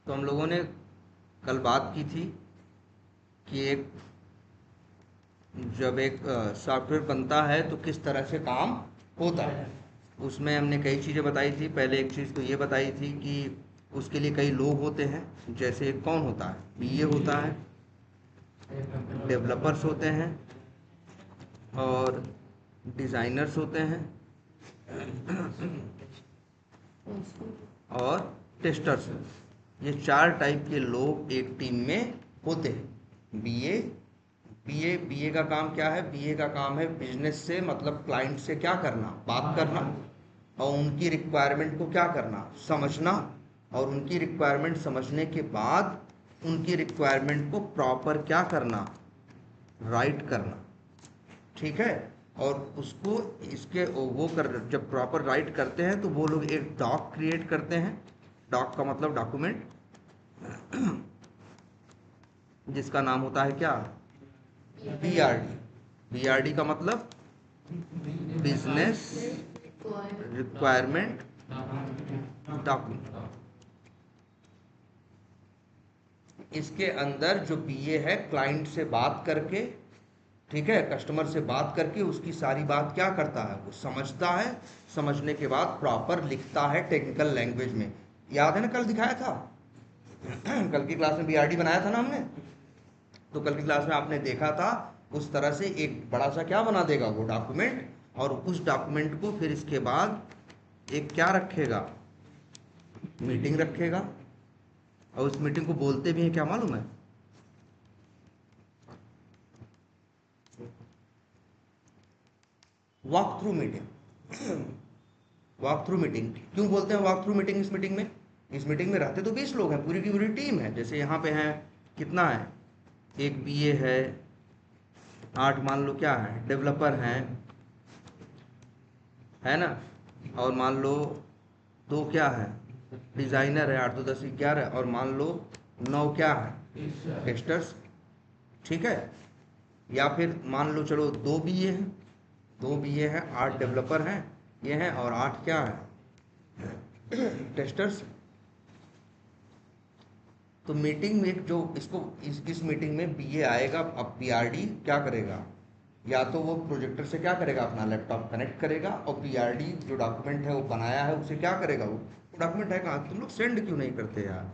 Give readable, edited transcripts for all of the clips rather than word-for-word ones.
तो हम लोगों ने कल बात की थी कि जब एक सॉफ्टवेयर बनता है तो किस तरह से काम होता है। उसमें हमने कई चीज़ें बताई थी। पहले एक चीज़ तो ये बताई थी कि उसके लिए कई लोग होते हैं। जैसे कौन होता है, बीए होता है, डेवलपर्स होते हैं, और डिज़ाइनर्स होते हैं, और टेस्टर्स। ये चार टाइप के लोग एक टीम में होते हैं। बीए बीए बीए का काम क्या है? बीए का काम है बिजनेस से, मतलब क्लाइंट से क्या करना, बात करना, और उनकी रिक्वायरमेंट को क्या करना, समझना, और उनकी रिक्वायरमेंट समझने के बाद उनकी रिक्वायरमेंट को प्रॉपर क्या करना, राइट करना। ठीक है। और उसको इसके वो कर जब प्रॉपर राइट करते हैं तो वो लोग एक डॉक क्रिएट करते हैं। डॉक का मतलब डॉक्यूमेंट, जिसका नाम होता है क्या, बीआरडी। बीआरडी का मतलब बिजनेस रिक्वायरमेंट डॉक्यूमेंट। इसके अंदर जो बीए है क्लाइंट से बात करके, ठीक है, कस्टमर से बात करके उसकी सारी बात क्या करता है, वो समझता है। समझने के बाद प्रॉपर लिखता है टेक्निकल लैंग्वेज में। याद है ना, कल दिखाया था। कल की क्लास में बीआरडी बनाया था ना हमने। तो कल की क्लास में आपने देखा था, उस तरह से एक बड़ा सा क्या बना देगा वो डॉक्यूमेंट। और उस डॉक्यूमेंट को फिर इसके बाद एक क्या रखेगा, मीटिंग रखेगा। और उस मीटिंग को बोलते भी हैं क्या मालूम है? Walk through meeting. Walk through meeting क्यों बोलते हैं वॉक थ्रू मीटिंग? इस मीटिंग में रहते तो 20 लोग हैं, पूरी की पूरी टीम है। जैसे यहाँ पे हैं, कितना है, एक बीए है, 8 मान लो क्या है, डेवलपर हैं, है ना, और मान लो 2 क्या है, डिज़ाइनर है, 8 2 10 11, और मान लो 9 क्या है, टेस्टर्स। ठीक है। या फिर मान लो चलो 2 बीए हैं, 2 बीए हैं, 8 डेवलपर हैं ये हैं, और 8 क्या है, टेस्टर्स। तो मीटिंग में एक जो इसको इस मीटिंग में बीए आएगा। अब बीआरडी क्या करेगा, या तो वो प्रोजेक्टर से क्या करेगा, अपना लैपटॉप कनेक्ट करेगा, और बीआरडी जो डॉक्यूमेंट है वो बनाया है उसे क्या करेगा, वो डॉक्यूमेंट है कहाँ, तुम लोग सेंड क्यों नहीं करते यार?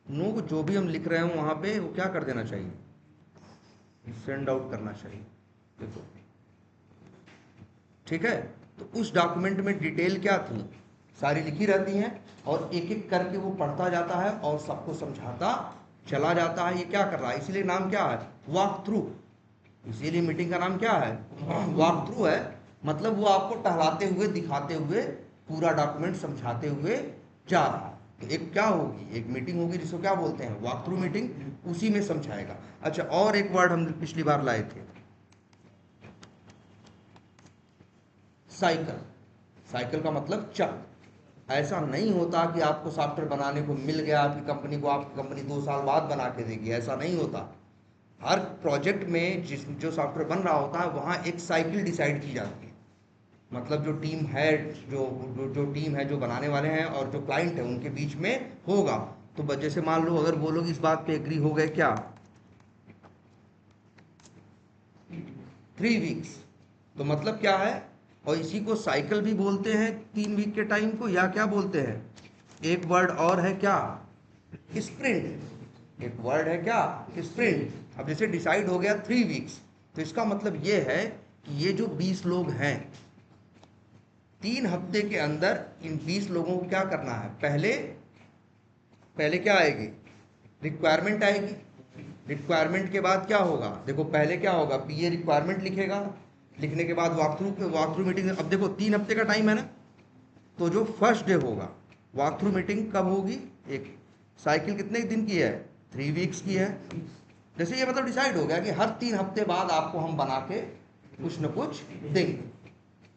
नो, जो भी हम लिख रहे हैं वहाँ पे वो क्या कर देना चाहिए, सेंड आउट करना चाहिए। देखो, ठीक है। तो उस डॉक्यूमेंट में डिटेल क्या थी, सारी लिखी रहती हैं, और एक एक करके वो पढ़ता जाता है और सबको समझाता चला जाता है। ये क्या कर रहा है, इसीलिए नाम क्या है, वॉक थ्रू। इसीलिए मीटिंग का नाम क्या है, वॉक थ्रू है। मतलब वो आपको टहलाते हुए, दिखाते हुए, पूरा डॉक्यूमेंट समझाते हुए जा रहा है। तो एक क्या होगी, एक मीटिंग होगी जिसको क्या बोलते हैं, वॉक थ्रू मीटिंग। उसी में समझाएगा। अच्छा, और एक वर्ड हम पिछली बार लाए थे, साइकिल। साइकिल का मतलब चक्र। ऐसा नहीं होता कि आपको सॉफ्टवेयर बनाने को मिल गया, आपकी कंपनी को, आपकी कंपनी 2 साल बाद बना के देगी, ऐसा नहीं होता। हर प्रोजेक्ट में जिस जो सॉफ्टवेयर बन रहा होता है वहाँ एक साइकिल डिसाइड की जाती है। मतलब जो टीम है, जो टीम है, जो बनाने वाले हैं और जो क्लाइंट है, उनके बीच में होगा। तो जैसे मान लो अगर वो लोग इस बात पे एग्री हो गए क्या, 3 वीक्स, तो मतलब क्या है, और इसी को साइकिल भी बोलते हैं 3 वीक के टाइम को, या क्या बोलते हैं, एक वर्ड और है क्या, स्प्रिंट। एक वर्ड है क्या, स्प्रिंट। अब जैसे डिसाइड हो गया 3 वीक्स, तो इसका मतलब ये है कि ये जो 20 लोग हैं, 3 हफ्ते के अंदर इन 20 लोगों को क्या करना है, पहले पहले क्या आएगी, रिक्वायरमेंट आएगी। रिक्वायरमेंट के बाद क्या होगा, देखो पहले क्या होगा, बीए रिक्वायरमेंट लिखेगा। लिखने के बाद वॉक थ्रू मीटिंग। अब देखो 3 हफ्ते का टाइम है ना, तो जो फर्स्ट डे होगा, वॉक थ्रू मीटिंग कब होगी, एक साइकिल कितने दिन की है, 3 वीक्स की है। जैसे ये मतलब डिसाइड हो गया कि हर 3 हफ्ते बाद आपको हम बना के कुछ न कुछ देंगे।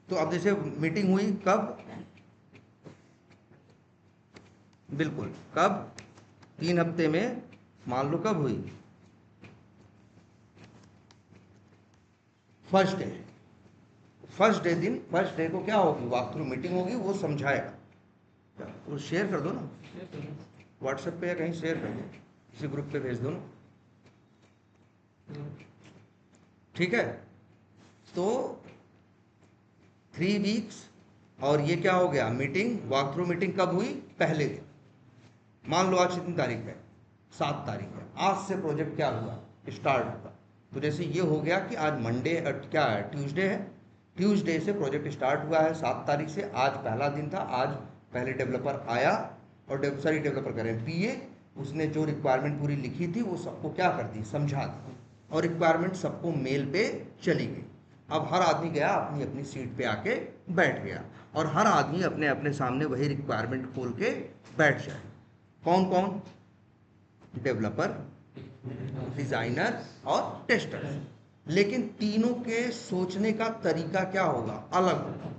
तो अब जैसे मीटिंग हुई कब, बिल्कुल कब, 3 हफ्ते में, मान लो कब हुई, फर्स्ट डे। फर्स्ट डे को क्या होगी, वॉक थ्रू मीटिंग होगी, वो समझाएगा। वो शेयर कर दो ना व्हाट्सएप पे या कहीं शेयर कर दो, किसी ग्रुप पे भेज दो ना, ठीक है। तो 3 वीक्स, और ये क्या हो गया, मीटिंग, वॉक थ्रू मीटिंग कब हुई, पहले दिन। मान लो आज कितनी तारीख है, 7 तारीख है, आज से प्रोजेक्ट क्या हुआ, स्टार्ट हुआ। तो जैसे ये हो गया कि आज मंडे, क्या है, ट्यूसडे है, ट्यूसडे से प्रोजेक्ट स्टार्ट हुआ है 7 तारीख से, आज पहला दिन था, आज पहले डेवलपर आया, और डेवलपर करें पीए, उसने जो रिक्वायरमेंट पूरी लिखी थी वो सबको क्या कर दी, समझा दी, और रिक्वायरमेंट सबको मेल पे चली गई। अब हर आदमी गया अपनी अपनी सीट पे आके बैठ गया, और हर आदमी अपने अपने सामने वही रिक्वायरमेंट खोल के बैठ जाए। कौन कौन, डेवलपर, डिजाइनर और टेस्टर। लेकिन तीनों के सोचने का तरीका क्या होगा, अलग होगा।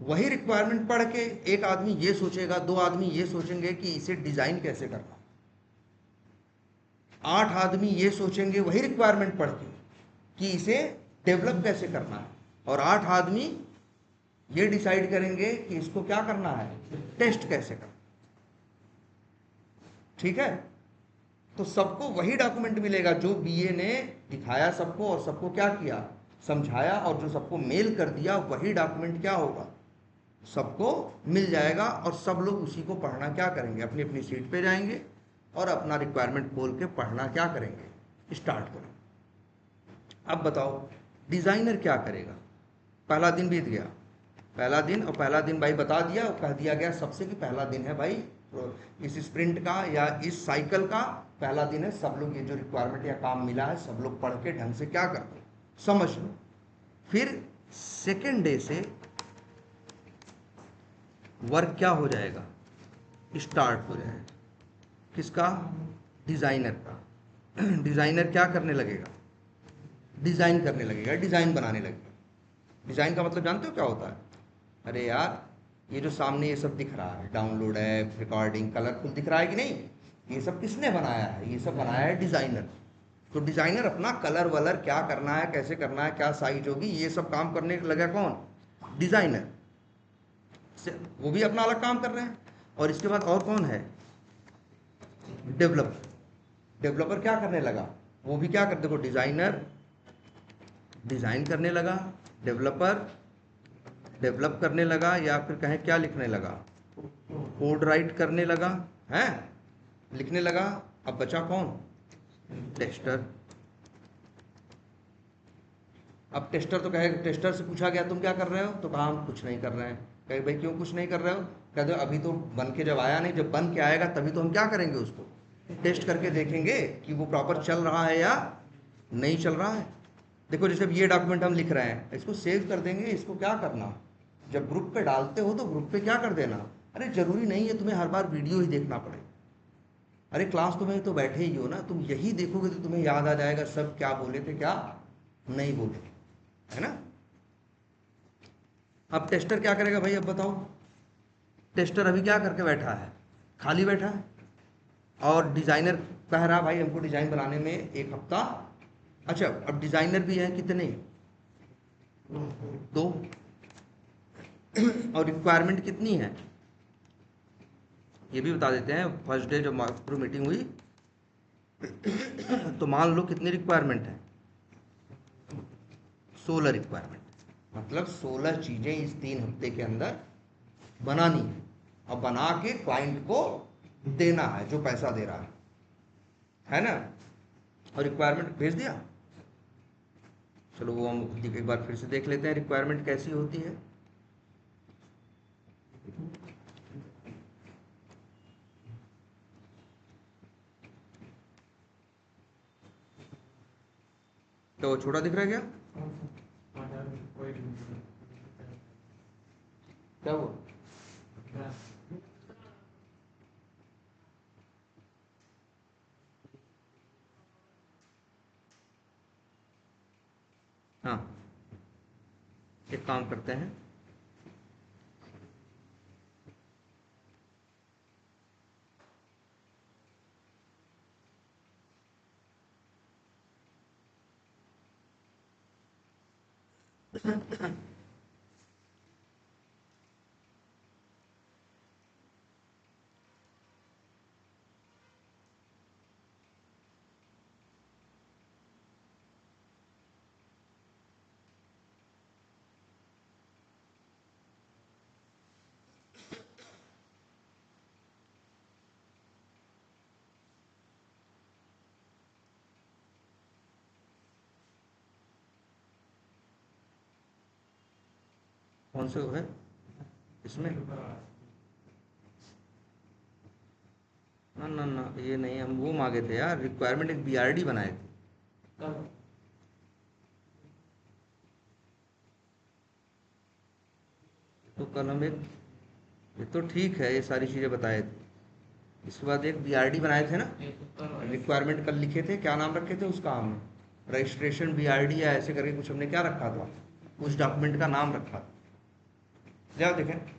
वही रिक्वायरमेंट पढ़ के एक आदमी ये सोचेगा, 2 आदमी ये सोचेंगे कि इसे डिजाइन कैसे करना, 8 आदमी ये सोचेंगे वही रिक्वायरमेंट पढ़ के कि इसे डेवलप कैसे करना है, और 8 आदमी ये डिसाइड करेंगे कि इसको क्या करना है, टेस्ट कैसे करना, ठीक है। तो सबको वही डॉक्यूमेंट मिलेगा जो बीए ने दिखाया सबको, और सबको क्या किया, समझाया, और जो सबको मेल कर दिया वही डॉक्यूमेंट क्या होगा, सबको मिल जाएगा, और सब लोग उसी को पढ़ना क्या करेंगे, अपनी अपनी सीट पे जाएंगे और अपना रिक्वायरमेंट खोल के पढ़ना क्या करेंगे, स्टार्ट करेंगे। अब बताओ डिज़ाइनर क्या करेगा, पहला दिन बीत गया, पहला दिन, और पहला दिन भाई बता दिया और कह दिया गया सबसे कि पहला दिन है भाई इस स्प्रिंट का या इस साइकिल का पहला दिन है, सब लोग ये जो रिक्वायरमेंट या काम मिला है सब लोग पढ़ के ढंग से क्या कर लो, समझ लो। फिर सेकेंड डे से वर्क क्या हो जाएगा, स्टार्ट हो जाएगा, किसका, डिज़ाइनर का। डिज़ाइनर क्या करने लगेगा, डिज़ाइन करने लगेगा, डिज़ाइन बनाने लगेगा। डिज़ाइन का मतलब जानते हो क्या होता है, अरे यार ये जो सामने ये सब दिख रहा है, डाउनलोड ऐप, रिकॉर्डिंग, कलरफुल दिख रहा है कि नहीं, ये सब किसने बनाया है, ये सब बनाया है डिज़ाइनर। तो डिज़ाइनर अपना कलर वलर क्या करना है, कैसे करना है, क्या साइज होगी, ये सब काम करने लगा कौन, डिज़ाइनर। वो भी अपना अलग काम कर रहे हैं। और इसके बाद और कौन है, डेवलपर। डेवलपर क्या करने लगा, वो भी क्या कर, देखो डिज़ाइनर डिज़ाइन करने लगा, डेवलपर डेवलप करने लगा, या फिर कहें क्या लिखने लगा, कोड राइट करने लगा, है लिखने लगा। अब बचा कौन, टेस्टर। अब टेस्टर तो कहे, टेस्टर से पूछा गया तुम क्या कर रहे हो, तो कहा हम कुछ नहीं कर रहे हैं। कहे भाई क्यों कुछ नहीं कर रहे हो, कहते अभी तो बन के जब आया नहीं, जब बन के आएगा तभी तो हम क्या करेंगे, उसको टेस्ट करके देखेंगे कि वो प्रॉपर चल रहा है या नहीं चल रहा है। देखो जैसे ये डॉक्यूमेंट हम लिख रहे हैं, इसको सेव कर देंगे, इसको क्या करना, जब ग्रुप पे डालते हो तो ग्रुप पे क्या कर देना। अरे जरूरी नहीं है तुम्हें हर बार वीडियो ही देखना पड़े, अरे क्लास तो में तो बैठे ही हो ना, तुम यही देखोगे तो तुम्हें याद आ जाएगा सब क्या बोले थे क्या नहीं बोले थे, है ना। अब टेस्टर क्या करेगा भाई, अब बताओ, टेस्टर अभी क्या करके बैठा है, खाली बैठा है, और डिजाइनर कह रहा भाई हमको डिजाइन बनाने में 1 हफ्ता। अच्छा अब डिजाइनर भी हैं कितने, 2, और रिक्वायरमेंट कितनी है ये भी बता देते हैं। फर्स्ट डे जब थ्रू मीटिंग हुई तो मान लो कितनी रिक्वायरमेंट है, 16 रिक्वायरमेंट, मतलब 16 चीजें इस 3 हफ्ते के अंदर बनानी है, और बना के क्लाइंट को देना है जो पैसा दे रहा है ना। और रिक्वायरमेंट भेज दिया, चलो वो हम एक बार फिर से देख लेते हैं रिक्वायरमेंट कैसी होती है। तो छोटा दिख रहा है क्या, क्या वो, हाँ एक काम करते हैं, कौन से है इसमें? ना ना ना, ये नहीं, हम वो मांगे थे यार, रिक्वायरमेंट एक बीआरडी बनाए थे। तो कल हम एक, ये तो ठीक है, ये सारी चीज़ें बताए थे। इसके बाद एक बीआरडी बनाए थे ना, रिक्वायरमेंट कल लिखे थे, क्या नाम रखे थे उसका हमने? रजिस्ट्रेशन बीआरडी या ऐसे करके कुछ हमने क्या रखा था, उस डॉक्यूमेंट का नाम रखा था। जाओ देखें।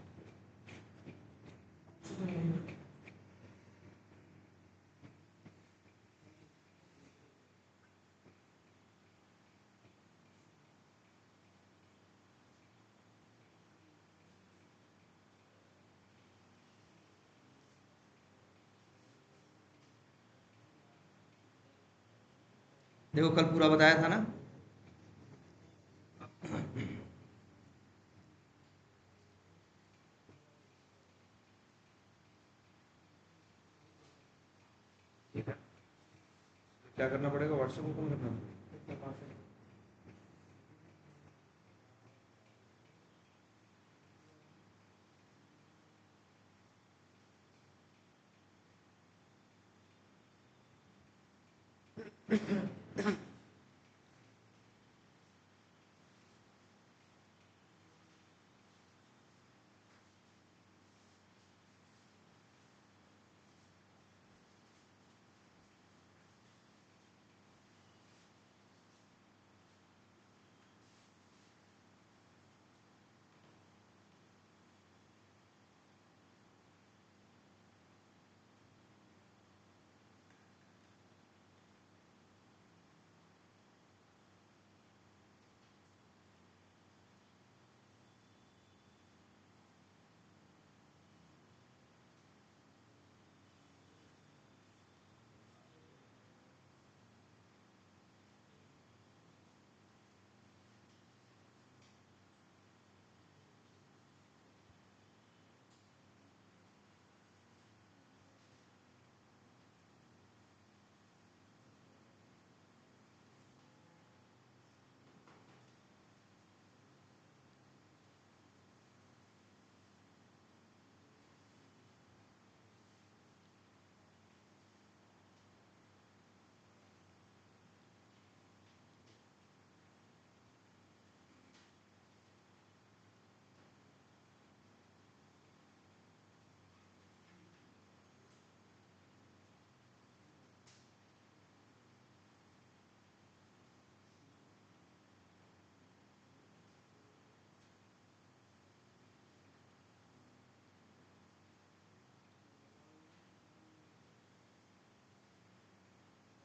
देखो कल पूरा बताया था ना। ठीक है, क्या करना पड़ेगा, व्हाट्सएप ओपन करना पड़ेगा।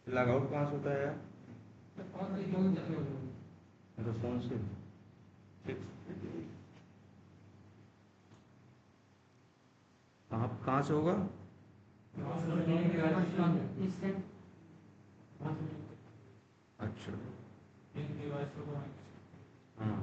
लॉग आउट कहाँ से होता है यार? तो फोन से। ठीक। कहाँ से होगा? अच्छा। हाँ,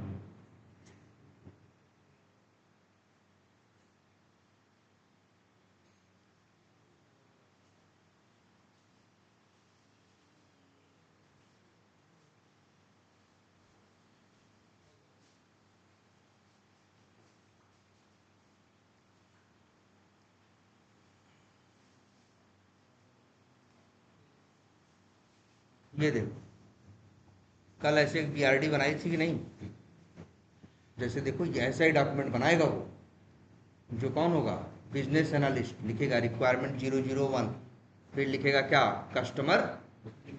ये देखो कल ऐसे एक बीआरडी बनाई थी कि नहीं? जैसे देखो ये ऐसा ही डॉक्यूमेंट बनाएगा वो, जो कौन होगा, बिजनेस एनालिस्ट, लिखेगा रिक्वायरमेंट 001, फिर लिखेगा क्या, कस्टमर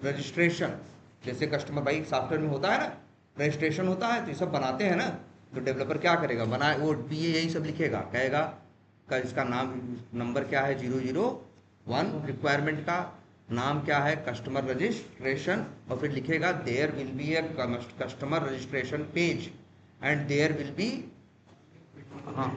रजिस्ट्रेशन। जैसे कस्टमर भाई सॉफ्टवेयर में होता है ना, रजिस्ट्रेशन होता है, तो ये सब बनाते हैं ना, तो डेवलपर क्या करेगा, बना वो बीए यही सब लिखेगा, कहेगा का इसका नाम नंबर क्या है 001, रिक्वायरमेंट का नाम क्या है, कस्टमर रजिस्ट्रेशन, और फिर लिखेगा there will be a customer registration page and there will be, हाँ,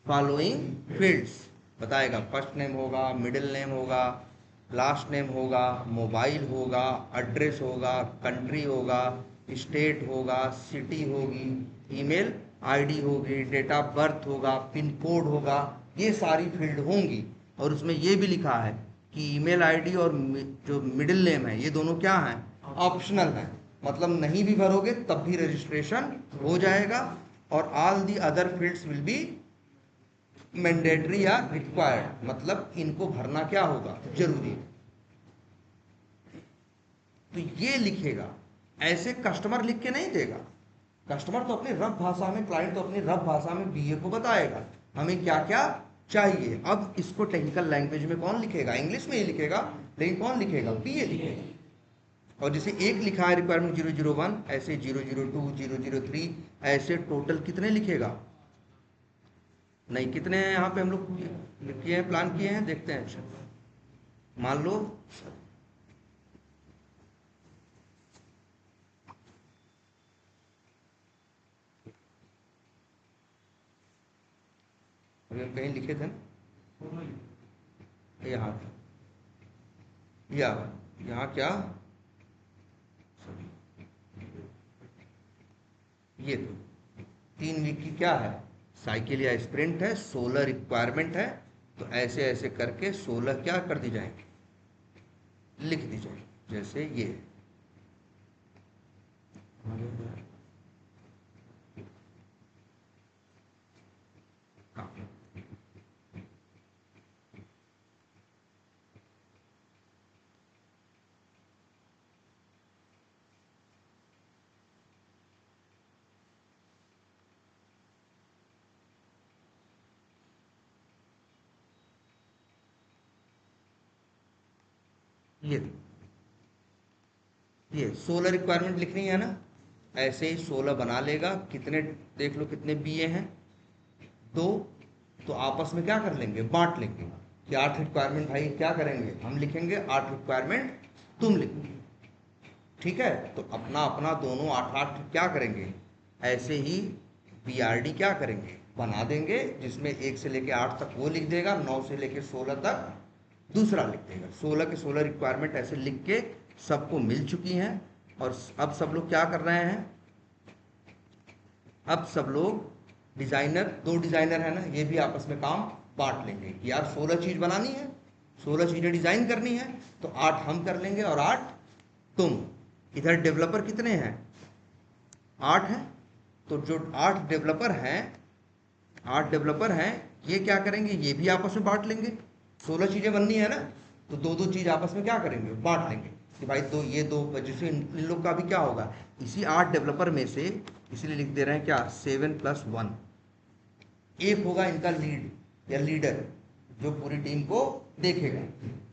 फॉलोइंग फील्ड्स बताएगा, फर्स्ट नेम होगा, मिडिल नेम होगा, लास्ट नेम होगा, मोबाइल होगा, एड्रेस होगा, कंट्री होगा, स्टेट होगा, सिटी होगी, ईमेल आईडी होगी, डेट ऑफ बर्थ होगा, पिन कोड होगा, ये सारी फील्ड होंगी। और उसमें ये भी लिखा है कि ईमेल आईडी और जो मिडिल नेम है ये दोनों क्या हैं, ऑप्शनल हैं। मतलब नहीं भी भरोगे तब भी रजिस्ट्रेशन हो जाएगा, और all the other fields will be mandatory या रिक्वायर्ड, मतलब इनको भरना क्या होगा, जरूरी। तो ये लिखेगा, ऐसे कस्टमर लिख के नहीं देगा। कस्टमर तो अपनी रफ भाषा में, क्लाइंट तो अपनी रफ भाषा में बीए को बताएगा हमें क्या क्या चाहिए। अब इसको टेक्निकल लैंग्वेज में कौन लिखेगा, इंग्लिश में ही लिखेगा, लेकिन कौन लिखेगा, बीए लिखेगा। और जैसे एक लिखा है रिक्वायरमेंट 001, ऐसे 002, 003, ऐसे टोटल कितने लिखेगा, नहीं कितने हैं यहाँ पे हम लोग किए हैं, प्लान किए हैं, देखते हैं। अच्छा मान लो अभी हम कहीं लिखे थे ना, यहाँ या यहाँ क्या, ये तो 3 वीक की क्या है, साइकिल या स्प्रिंट है, 16 रिक्वायरमेंट है। तो ऐसे ऐसे करके 16 क्या कर दी जाएंगे, लिख दी जाएगी। जैसे ये ये 16 रिक्वायरमेंट लिखनी है ना, ऐसे ही 16 बना लेगा। कितने देख लो कितने बीए हैं, 2। तो आपस में क्या कर लेंगे, बांट लेंगे कि 8 रिक्वायरमेंट भाई क्या करेंगे, हम लिखेंगे 8 रिक्वायरमेंट तुम लिखोगे, ठीक है। तो अपना अपना दोनों 8-8 क्या करेंगे, ऐसे ही बीआरडी क्या करेंगे, बना देंगे, जिसमें 1 से लेके 8 तक वो लिख देगा, 9 से लेके 16 तक दूसरा लिख देगा। 16 के 16 रिक्वायरमेंट ऐसे लिख के सबको मिल चुकी हैं। और अब सब लोग क्या कर रहे हैं, अब सब लोग डिजाइनर, 2 डिजाइनर है ना, ये भी आपस में काम बांट लेंगे कि यार 16 चीज बनानी है, 16 चीजें डिजाइन करनी है, तो 8 हम कर लेंगे और 8 तुम। इधर डेवलपर कितने हैं, 8 हैं। तो जो 8 डेवलपर हैं, 8 डेवलपर हैं, ये क्या करेंगे, ये भी आपस में बांट लेंगे। 16 चीजें बननी है ना, तो 2-2 चीज आपस में क्या करेंगे, बांट लेंगे कि भाई दो ये 2, जैसे इन लोग का भी क्या होगा, इसी 8 डेवलपर में से, इसलिए लिख दे रहे हैं क्या, 7+1, एक होगा इनका लीड या लीडर जो पूरी टीम को देखेगा।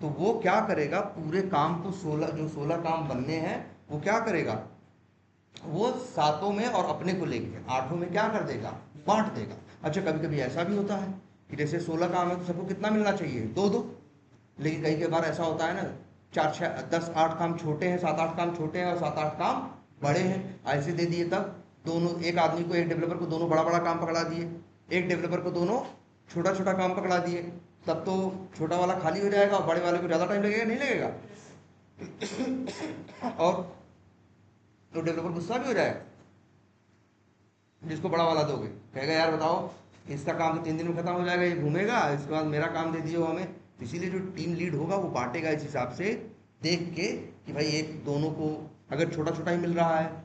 तो वो क्या करेगा, पूरे काम को 16 काम बनने हैं, वो क्या करेगा, वो 7 में और अपने को लेके 8 में क्या कर देगा, बांट देगा। अच्छा कभी कभी ऐसा भी होता है कि जैसे 16 काम है तो सबको कितना मिलना चाहिए, 2-2, लेकिन कई बार ऐसा होता है ना, 4-6-10-8 काम छोटे हैं, 7-8 काम छोटे हैं और 7-8 काम बड़े हैं, ऐसे दे दिए। तब दोनों, एक आदमी को, एक डेवलपर को दोनों बड़ा बड़ा काम पकड़ा दिए, एक डेवलपर को दोनों छोटा छोटा काम पकड़ा दिए, तब तो छोटा वाला खाली हो जाएगा और बड़े वाले को ज़्यादा टाइम लगेगा, नहीं लगेगा। और तो डेवलपर गुस्सा भी हो जाएगा, जिसको बड़ा वाला दोगे कहेगा यार बताओ, इसका काम तो 3 दिन में खत्म हो जाएगा, ये घूमेगा, इसके बाद मेरा काम दे दिए हो हमें। इसीलिए जो टीम लीड होगा वो बांटेगा इस हिसाब से, देख के कि भाई एक दोनों को अगर छोटा छोटा ही मिल रहा है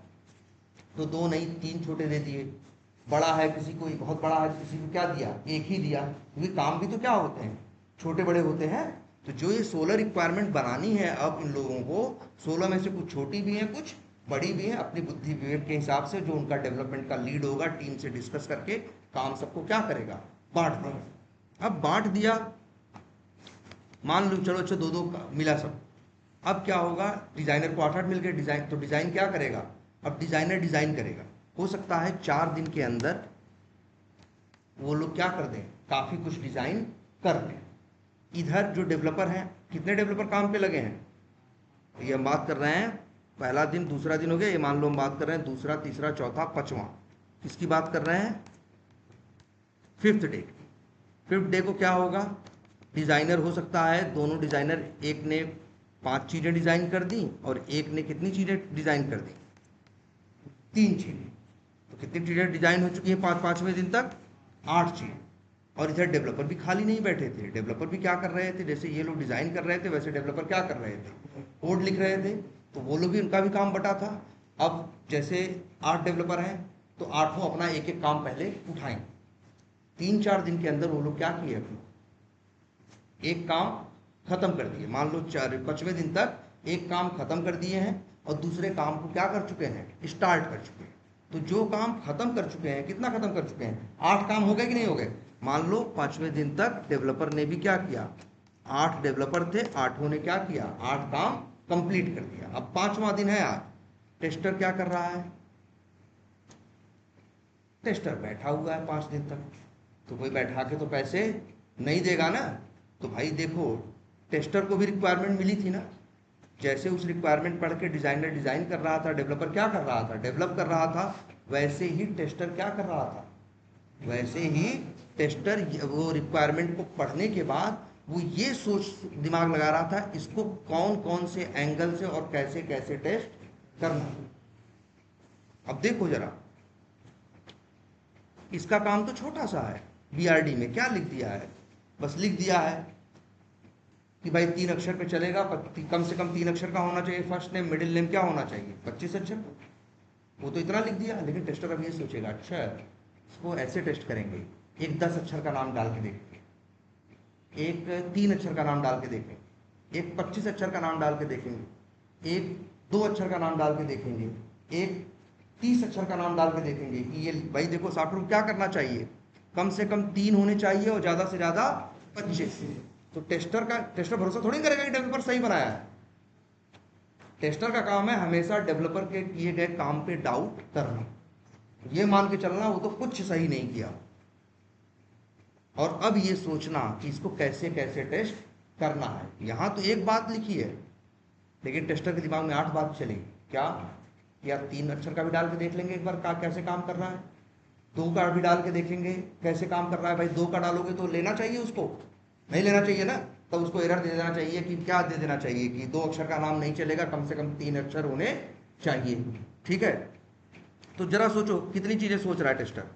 तो 2 नहीं 3 छोटे दे दिए, बड़ा है किसी को बहुत बड़ा है, किसी को क्या दिया, एक ही दिया, क्योंकि काम भी तो क्या होते हैं, छोटे बड़े होते हैं। तो जो ये 16 रिक्वायरमेंट बनानी है अब इन लोगों को, 16 में से कुछ छोटी भी हैं कुछ बड़ी भी हैं, अपनी बुद्धि विवेक के हिसाब से जो उनका डेवलपमेंट का लीड होगा टीम से डिस्कस करके काम सबको क्या करेगा, बांट देगा। अब बांट दिया, मान लो चलो अच्छा 2-2 मिला सब, अब क्या होगा, डिजाइनर को 8-8 मिल गए, डिजाइन तो डिजाइन क्या करेगा, अब डिजाइनर डिजाइन करेगा। हो सकता है 4 दिन के अंदर वो लोग क्या कर दें, काफी कुछ डिजाइन कर लें। इधर जो डेवलपर हैं, कितने डेवलपर काम पे लगे हैं, ये हम बात कर रहे हैं पहला दिन दूसरा दिन हो गया, ये मान लो हम बात कर रहे हैं दूसरा तीसरा चौथा पांचवा, किसकी बात कर रहे हैं, 5th डे। 5th डे को क्या होगा, डिजाइनर हो सकता है दोनों डिजाइनर, एक ने 5 चीजें डिजाइन कर दी और एक ने कितनी चीजें डिजाइन कर दी, 3 चीजें। तो कितनी चीजें डिजाइन हो चुकी है 5वें दिन तक, 8 चीजें। और इधर डेवलपर भी खाली नहीं बैठे थे, डेवलपर भी क्या कर रहे थे, जैसे ये लोग डिजाइन कर रहे थे वैसे डेवलपर क्या कर रहे थे, कोड लिख रहे थे। तो वो लोग भी, उनका भी काम बटा था। अब जैसे 8 डेवलपर हैं तो आठों अपना एक एक काम पहले उठाएं। 3-4 दिन के अंदर वो लोग क्या किए, अपना एक काम खत्म कर दिए। मान लो 5वें दिन तक एक काम खत्म कर दिए हैं और दूसरे काम को क्या कर चुके हैं, स्टार्ट कर चुके हैं। तो जो काम खत्म कर चुके हैं, कितना खत्म कर चुके हैं, 8 काम हो गए कि नहीं हो गए। मान लो 5वें दिन तक डेवलपर ने भी क्या किया, 8 डेवलपर थे, आठों ने क्या किया, 8 काम कंप्लीट कर दिया। अब 5वां दिन है आज, टेस्टर क्या कर रहा है, टेस्टर बैठा हुआ है 5 दिन तक। तो कोई बैठा के तो पैसे नहीं देगा ना। तो भाई देखो, टेस्टर को भी रिक्वायरमेंट मिली थी ना। जैसे उस रिक्वायरमेंट पढ़ के डिजाइनर डिजाइन कर रहा था, डेवलपर क्या कर रहा था, डेवलप कर रहा था, वैसे ही टेस्टर क्या कर रहा था, वैसे ही टेस्टर वो रिक्वायरमेंट को पढ़ने के बाद वो ये सोच दिमाग लगा रहा था, इसको कौन कौन से एंगल से और कैसे कैसे टेस्ट करना। अब देखो जरा, इसका काम तो छोटा सा है। बीआरडी में क्या लिख दिया है, बस लिख दिया है कि भाई 3 अक्षर पे चलेगा, कम से कम 3 अक्षर का होना चाहिए फर्स्ट नेम, मिडिल नेम क्या होना चाहिए, 25 अक्षर का। वो तो इतना लिख दिया। लेकिन टेस्टर अब ये सोचेगा, अच्छा इसको ऐसे टेस्ट करेंगे, एक 10 अक्षर का नाम डाल के देखेंगे, एक 3 अक्षर का नाम डाल के देखेंगे, एक 25 अक्षर का नाम डाल के देखेंगे, एक 2 अक्षर का नाम डाल के देखेंगे, एक 30 अक्षर का नाम डाल के देखेंगे कि ये भाई देखो सॉफ्टवेयर क्या करना चाहिए, कम से कम 3 होने चाहिए और ज़्यादा से ज़्यादा 25। तो टेस्टर भरोसा थोड़ी करेगा कि डेवलपर सही बनाया है। टेस्टर का काम है हमेशा डेवलपर के किए गए काम पे डाउट करना, ये मान के चलना वो तो कुछ सही नहीं किया, और अब ये सोचना कि इसको कैसे कैसे टेस्ट करना है। यहां तो एक बात लिखी है, लेकिन टेस्टर के दिमाग में 8 बात चलेगी। क्या, या 3 अक्षर का भी डाल के देख लेंगे एक बार कैसे काम कर रहा है, 2 का भी डाल के देखेंगे कैसे काम कर रहा है। भाई 2 का डालोगे तो लेना चाहिए, उसको नहीं लेना चाहिए ना, तब तो उसको एरर दे देना चाहिए कि क्या दे देना चाहिए कि 2 अक्षर का नाम नहीं चलेगा, कम से कम 3 अक्षर होने चाहिए। ठीक है, तो जरा सोचो कितनी चीजें सोच रहा है टेस्टर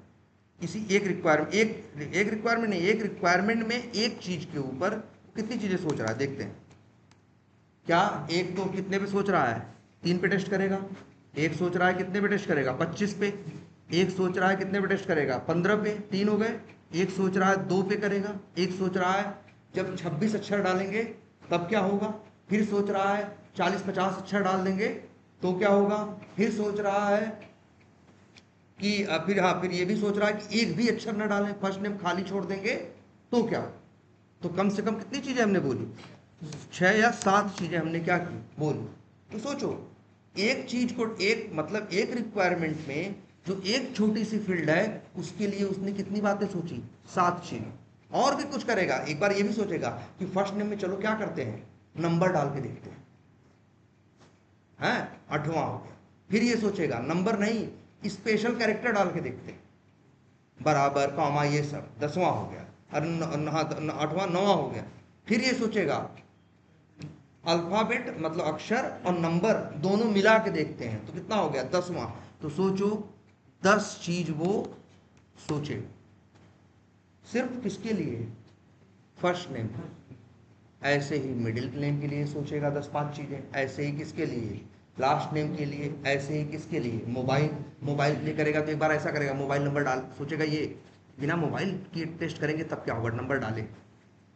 इसी एक रिक्वायरमेंट, एक रिक्वायरमेंट नहीं, एक रिक्वायरमेंट में एक चीज के ऊपर कितनी चीजें सोच रहा है, देखते हैं। क्या एक तो कितने पे सोच रहा है, 3 पे टेस्ट करेगा। एक सोच रहा है कितने पे टेस्ट करेगा, 25 पे। एक सोच रहा है कितने पे टेस्ट करेगा, 15 पे, 3 हो गए। एक सोच रहा है 2 पे करेगा। एक सोच रहा है जब 26 अक्षर डालेंगे तब क्या होगा। फिर सोच रहा है 40-50 अक्षर डाल देंगे तो क्या होगा। फिर सोच रहा है कि फिर ये भी सोच रहा है कि एक भी अक्षर ना डालें, फर्स्ट नेम खाली छोड़ देंगे तो क्या। तो कम से कम कितनी चीजें हमने बोली, 6 या 7 चीजें हमने क्या की, बोली। तो सोचो, एक चीज को एक मतलब एक रिक्वायरमेंट में जो एक छोटी सी फील्ड है उसके लिए उसने कितनी बातें सोची, 7 चीजें। और भी कुछ करेगा, एक बार ये भी सोचेगा कि फर्स्ट नेम में चलो क्या करते हैं, नंबर डाल के देखते हैं, 8वां हो गया। फिर ये सोचेगा नंबर नहीं, स्पेशल कैरेक्टर डाल के देखते हैं, बराबर कॉमा ये सब, 10वां हो गया। और 8वां 9वां हो गया। फिर ये सोचेगा अल्फाबेट मतलब अक्षर और नंबर दोनों मिला के देखते हैं तो कितना हो गया, 10वां। तो सोचो 10 चीज वो सोचे, सिर्फ किसके लिए, फर्स्ट नेम। ऐसे ही मिडिल नेम के लिए सोचेगा 10-5 चीजें, ऐसे ही किसके लिए, लास्ट नेम के लिए, ऐसे ही किसके लिए, मोबाइल के लिए करेगा तो एक बार ऐसा करेगा, मोबाइल नंबर डाल, सोचेगा ये बिना मोबाइल की टेस्ट करेंगे तब क्या होगा, नंबर डाले।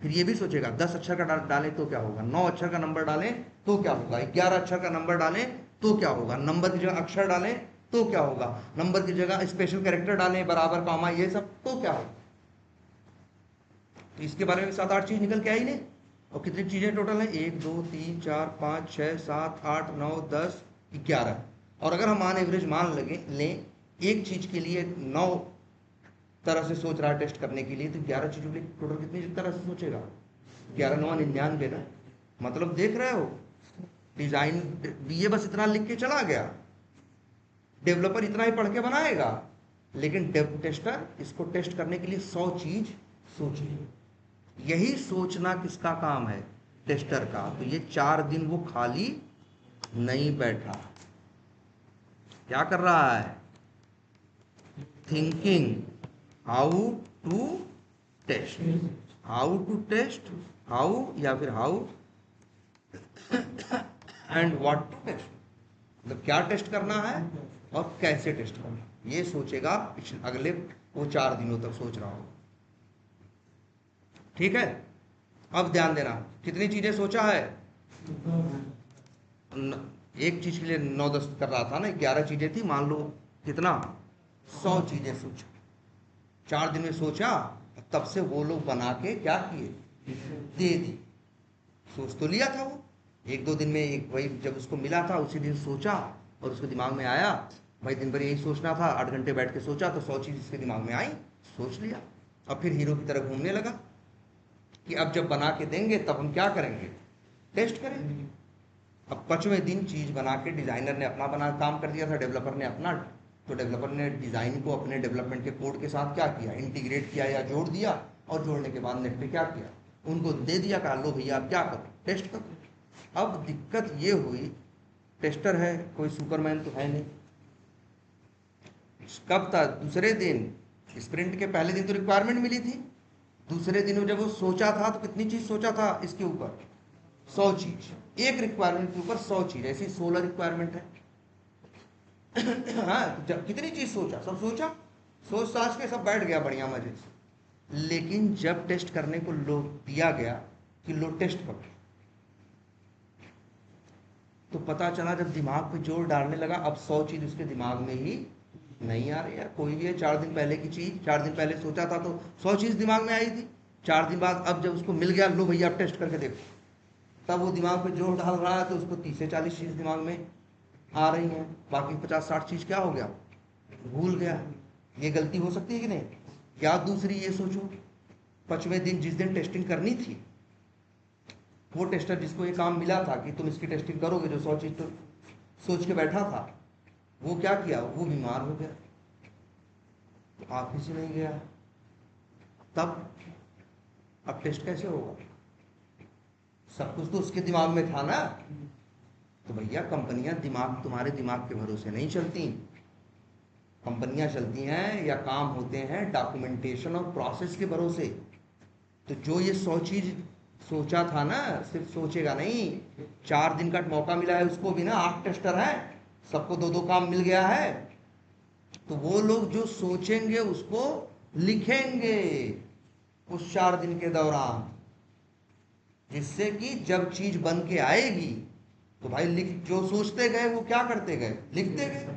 फिर ये भी सोचेगा 10 अक्षर का डालें तो क्या होगा, 9 अक्षर का नंबर डालें तो क्या होगा, 11 अक्षर का नंबर डालें तो क्या होगा, नंबर की जगह अक्षर डालें तो क्या होगा, नंबर की जगह स्पेशल कैरेक्टर डालें, बराबर कॉमा ये सब तो क्या होगा। तो इसके बारे में 7-8 चीज निकल के आई नहीं। और कितनी चीजें टोटल है, 1 2 3 4 5 6 7 8 9 10 11। और अगर हम ऑन एवरेज मान लें एक चीज के लिए 9 तरह से सोच रहा है टेस्ट करने के लिए, तो 11 चीजों के लिए टोटल कितनी तरह से सोचेगा, 11 9 99 ना। मतलब देख रहे हो, डिजाइन बीए बस इतना लिख के चला गया, डेवलपर इतना ही पढ़ के बनाएगा, लेकिन टेस्टर इसको टेस्ट करने के लिए 100 चीज सोचे। यही सोचना किसका काम है, टेस्टर का। तो ये 4 दिन वो खाली नहीं बैठा, क्या कर रहा है, thinking how to test, how या फिर how and what to test, मतलब क्या टेस्ट करना है और कैसे टेस्ट करना है, ये सोचेगा अगले वो 4 दिनों तक सोच रहा हो। ठीक है, अब ध्यान देना, कितनी चीजें सोचा है? एक चीज के लिए 9-10 कर रहा था ना, 11 चीजें थी, मान लो कितना, 100 चीजें सोचा, 4 दिन में सोचा, तब से वो लोग बना के क्या किए, दे दी। सोच तो लिया था वो, 1-2 दिन में, एक वही जब उसको मिला था उसी दिन सोचा और उसके दिमाग में आया, भाई दिन भर यही सोचना था, 8 घंटे बैठ के सोचा तो 100 चीज इसके दिमाग में आई, सोच लिया। अब फिर हीरो की तरह घूमने लगा कि अब जब बना के देंगे तब हम क्या करेंगे, टेस्ट करेंगे। अब 5वें दिन चीज बना के डिजाइनर ने अपना बना काम कर दिया था, डेवलपर ने अपना, तो डेवलपर ने डिजाइन को अपने डेवलपमेंट के कोड के साथ क्या किया, इंटीग्रेट किया या जोड़ दिया, और जोड़ने के बाद नेट पे क्या किया, उनको दे दिया, कहा लो भैया आप क्या करो, टेस्ट करो। अब दिक्कत ये हुई, टेस्टर है कोई सुपरमैन तो है नहीं। कब था, दूसरे दिन, स्प्रिंट के पहले दिन तो रिक्वायरमेंट मिली थी, दूसरे दिन जब वो सोचा था तो कितनी चीज सोचा था इसके ऊपर, 100 चीज, एक रिक्वायरमेंट के ऊपर 100 चीज, ऐसी 16 रिक्वायरमेंट है। हाँ, जब कितनी चीज सोचा, सब सोचा, सोच साच के सब बैठ गया बढ़िया मजे से, लेकिन जब टेस्ट करने को लो दिया गया कि लो टेस्ट करो, तो पता चला जब दिमाग पे जोर डालने लगा, अब 100 चीज उसके दिमाग में ही नहीं आ रही। यार कोई भी है, 4 दिन पहले की चीज 4 दिन पहले सोचा था तो 100 चीज दिमाग में आई थी, 4 दिन बाद अब जब उसको मिल गया, लो भैया आप टेस्ट करके देखो, तब वो दिमाग पे जोर डाल रहा है तो उसको 30 से 40 चीज दिमाग में आ रही हैं, बाकी 50-60 चीज क्या हो गया, भूल गया। ये गलती हो सकती है कि नहीं? क्या दूसरी ये सोचो, 5वें दिन जिस दिन टेस्टिंग करनी थी, वो टेस्टर जिसको ये काम मिला था कि तुम इसकी टेस्टिंग करोगे, जो 100 चीज तो सोच के बैठा था, वो क्या किया, वो बीमार हो गया, ऑफिस ही नहीं गया, तब अब टेस्ट कैसे होगा, सब कुछ तो उसके दिमाग में था ना। तो भैया कंपनियां दिमाग, तुम्हारे दिमाग के भरोसे नहीं चलती, कंपनियां चलती हैं या काम होते हैं डॉक्यूमेंटेशन और प्रोसेस के भरोसे। तो जो ये 100 चीज सोचा था ना, सिर्फ सोचेगा नहीं, 4 दिन का मौका मिला है उसको भी ना, 8 टेस्टर है, सबको 2-2 काम मिल गया है, तो वो लोग जो सोचेंगे उसको लिखेंगे उस 4 दिन के दौरान, जिससे कि जब चीज बन के आएगी तो भाई लिख, जो सोचते गए वो क्या करते गए, लिखते गए।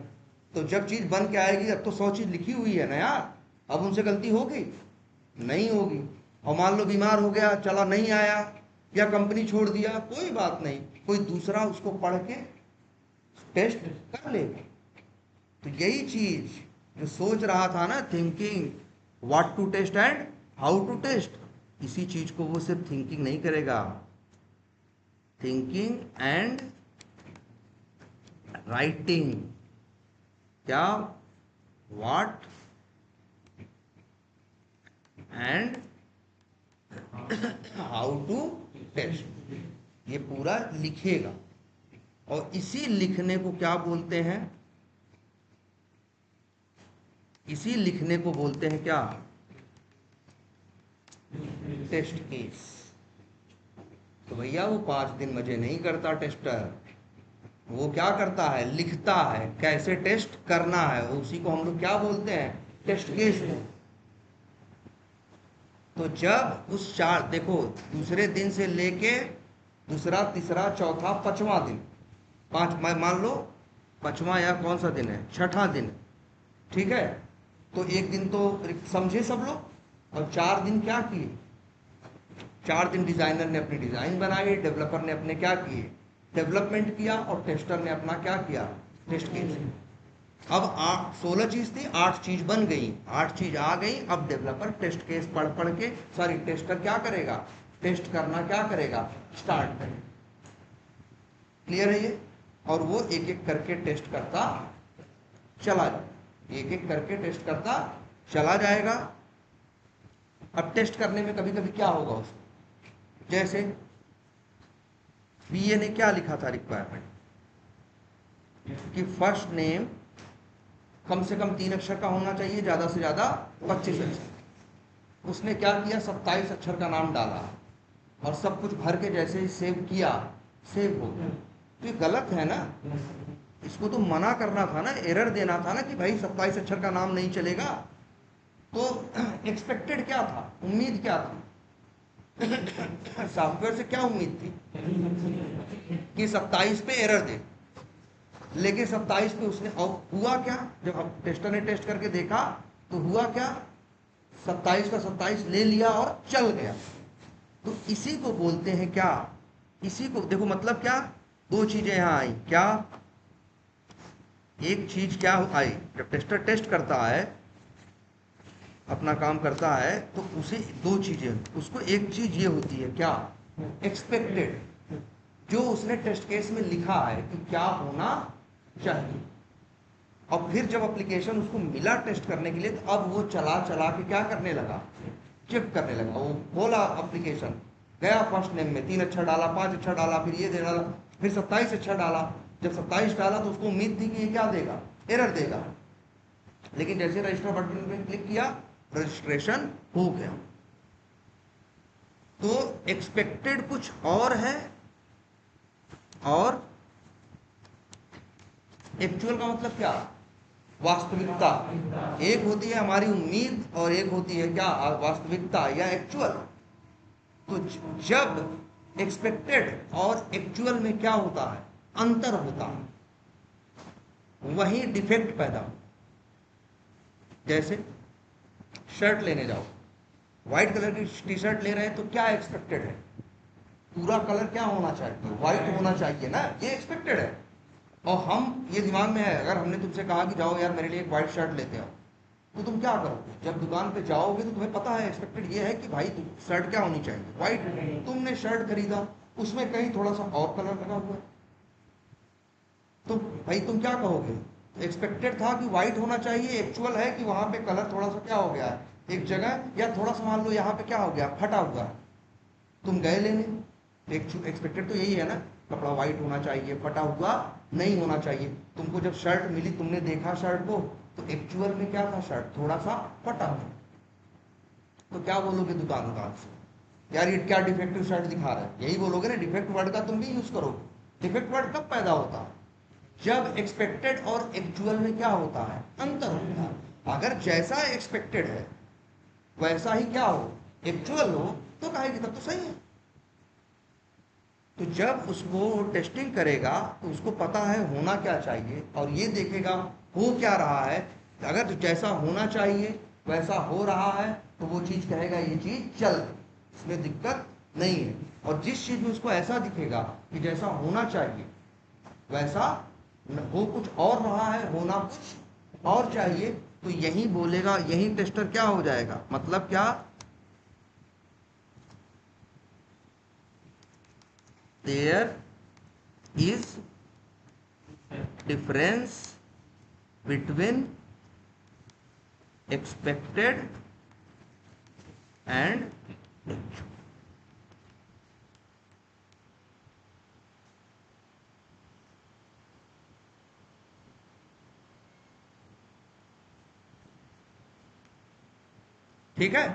तो जब चीज बन के आएगी, अब तो 100 चीज लिखी हुई है ना यार, अब उनसे गलती होगी नहीं होगी। और मान लो बीमार हो गया, चला नहीं आया, या कंपनी छोड़ दिया, कोई बात नहीं, कोई दूसरा उसको पढ़ के टेस्ट कर लेगा। तो यही चीज जो सोच रहा था ना, thinking what to test and how to test, इसी चीज को वो सिर्फ थिंकिंग नहीं करेगा, थिंकिंग एंड राइटिंग, क्या, what and how to test, ये पूरा लिखेगा। और इसी लिखने को क्या बोलते हैं, इसी लिखने को बोलते हैं क्या, टेस्ट केस। तो भैया वो 5 दिन मजे नहीं करता टेस्टर, वो क्या करता है, लिखता है कैसे टेस्ट करना है, उसी को हम लोग क्या बोलते हैं, टेस्ट केस। तो जब उस 4, देखो दूसरे दिन से लेके दूसरा, तीसरा, चौथा, 5वां दिन, 5 मान लो 5वां या कौन सा दिन है, 6ठा दिन, ठीक है, तो एक दिन तो समझे सब लोग, और 4 दिन क्या किए, 4 दिन डिजाइनर ने अपनी डिजाइन बनाई, डेवलपर ने अपने क्या किए, डेवलपमेंट किया, और टेस्टर ने अपना क्या किया, टेस्ट केस। अब 16 चीज थी, 8 चीज बन गई, 8 चीज आ गई। अब डेवलपर टेस्ट केस पढ़ पढ़ के, सॉरी टेस्टर क्या करेगा, टेस्ट करना क्या करेगा, स्टार्ट करेगा। क्लियर है ये? और वो एक एक करके टेस्ट करता चला जाएगा, एक एक करके टेस्ट करता चला जाएगा। अब टेस्ट करने में कभी कभी क्या होगा उसको, जैसे बीए ने क्या लिखा था रिक्वायरमेंट, कि फर्स्ट नेम कम से कम 3 अक्षर का होना चाहिए, ज्यादा से ज्यादा 25 अक्षर। उसने क्या किया, 27 अक्षर का नाम डाला और सब कुछ भर के जैसे ही सेव किया, सेव हो गया। तो ये गलत है ना, इसको तो मना करना था ना, एरर देना था ना कि भाई 27 अक्षर का नाम नहीं चलेगा। तो एक्सपेक्टेड क्या था, उम्मीद क्या थी? सॉफ्टवेयर से क्या उम्मीद थी कि 27 पे एरर दे, लेकिन 27 पे उसने, और हुआ क्या? जब हम टेस्टर ने टेस्ट करके देखा तो हुआ क्या, 27 का 27 ले लिया और चल गया। तो इसी को बोलते हैं क्या, इसी को देखो, मतलब क्या, दो चीजें यहां आई क्या, एक चीज क्या आई, जब टेस्टर टेस्ट करता है, अपना काम करता है, तो उसे दो चीजें, उसको एक चीज ये होती है क्या, एक्सपेक्टेड, जो उसने टेस्ट केस में लिखा है कि क्या होना चाहिए। और फिर जब एप्लीकेशन उसको मिला टेस्ट करने के लिए, तो अब वो चला चला के क्या करने लगा, चेक करने लगा। वो खोला एप्लीकेशन, गया फर्स्ट नेम में 3 अक्षर डाला, 5 अक्षर डाला, फिर ये दे डाला, फिर 27 अक्षर डाला। जब 27 डाला तो उसको उम्मीद थी कि ये क्या देगा, एरर देगा। लेकिन जैसे रजिस्टर बटन पे क्लिक किया, रजिस्ट्रेशन हो गया। तो एक्सपेक्टेड कुछ और है, और एक्चुअल का मतलब क्या, वास्तविकता। एक होती है हमारी उम्मीद और एक होती है क्या, वास्तविकता या एक्चुअल। तो जब एक्सपेक्टेड और एक्चुअल में क्या होता है, अंतर होता है, वही डिफेक्ट पैदा हो। जैसे शर्ट लेने जाओ, व्हाइट कलर की टी शर्ट ले रहे हैं, तो क्या एक्सपेक्टेड है, पूरा कलर क्या होना चाहिए, व्हाइट होना चाहिए ना, ये एक्सपेक्टेड है। और हम, ये दिमाग में है, अगर हमने तुमसे कहा कि जाओ यार मेरे लिए एक व्हाइट शर्ट लेते आओ, तो तुम क्या करोगे, जब दुकान पे जाओगे तो तुम्हें पता है, एक्सपेक्टेड ये है कि भाई शर्ट क्या होनी चाहिए, व्हाइट। तुमने शर्ट खरीदा, उसमें कहीं थोड़ा सा और कलर लगा हुआ है, तो भाई तुम क्या कहोगे, एक्सपेक्टेड था कि व्हाइट होना चाहिए, एक्चुअल है कि वहां पे कलर थोड़ा सा क्या हो गया है एक जगह, या थोड़ा सा मान लो यहाँ पे क्या हो गया, फटा हुआ है, तुम गए लेने। एक्सपेक्टेड तो यही है ना, कपड़ा व्हाइट होना चाहिए, फटा हुआ नहीं होना चाहिए। तुमको जब शर्ट मिली, तुमने देखा शर्ट को, तो एक्चुअल में क्या था, शर्ट थोड़ा सा फटा हुआ। तो क्या बोलोगे दुकानदार से, यार ये क्या डिफेक्टिव शर्ट दिखा रहा है, यही बोलोगे ना, डिफेक्ट वर्ड का तुम भी यूज करोगे। डिफेक्ट वर्ड कब पैदा होता है, जब एक्सपेक्टेड और एक्चुअल में क्या होता है, अंतर होता है। अगर जैसा एक्सपेक्टेड है वैसा ही क्या हो, एक्चुअल हो, तो कहेगी तब तो सही है। तो जब उसको टेस्टिंग करेगा तो उसको पता है होना क्या चाहिए, और ये देखेगा हो क्या रहा है। अगर जैसा होना चाहिए वैसा हो रहा है, तो वो चीज कहेगा ये चीज चल, इसमें दिक्कत नहीं है। और जिस चीज में उसको ऐसा दिखेगा कि जैसा होना चाहिए वैसा हो कुछ और रहा है, होना कुछ और चाहिए, तो यही बोलेगा, यही टेस्टर क्या हो जाएगा, मतलब क्या, there is difference between expected and actual. ठीक है,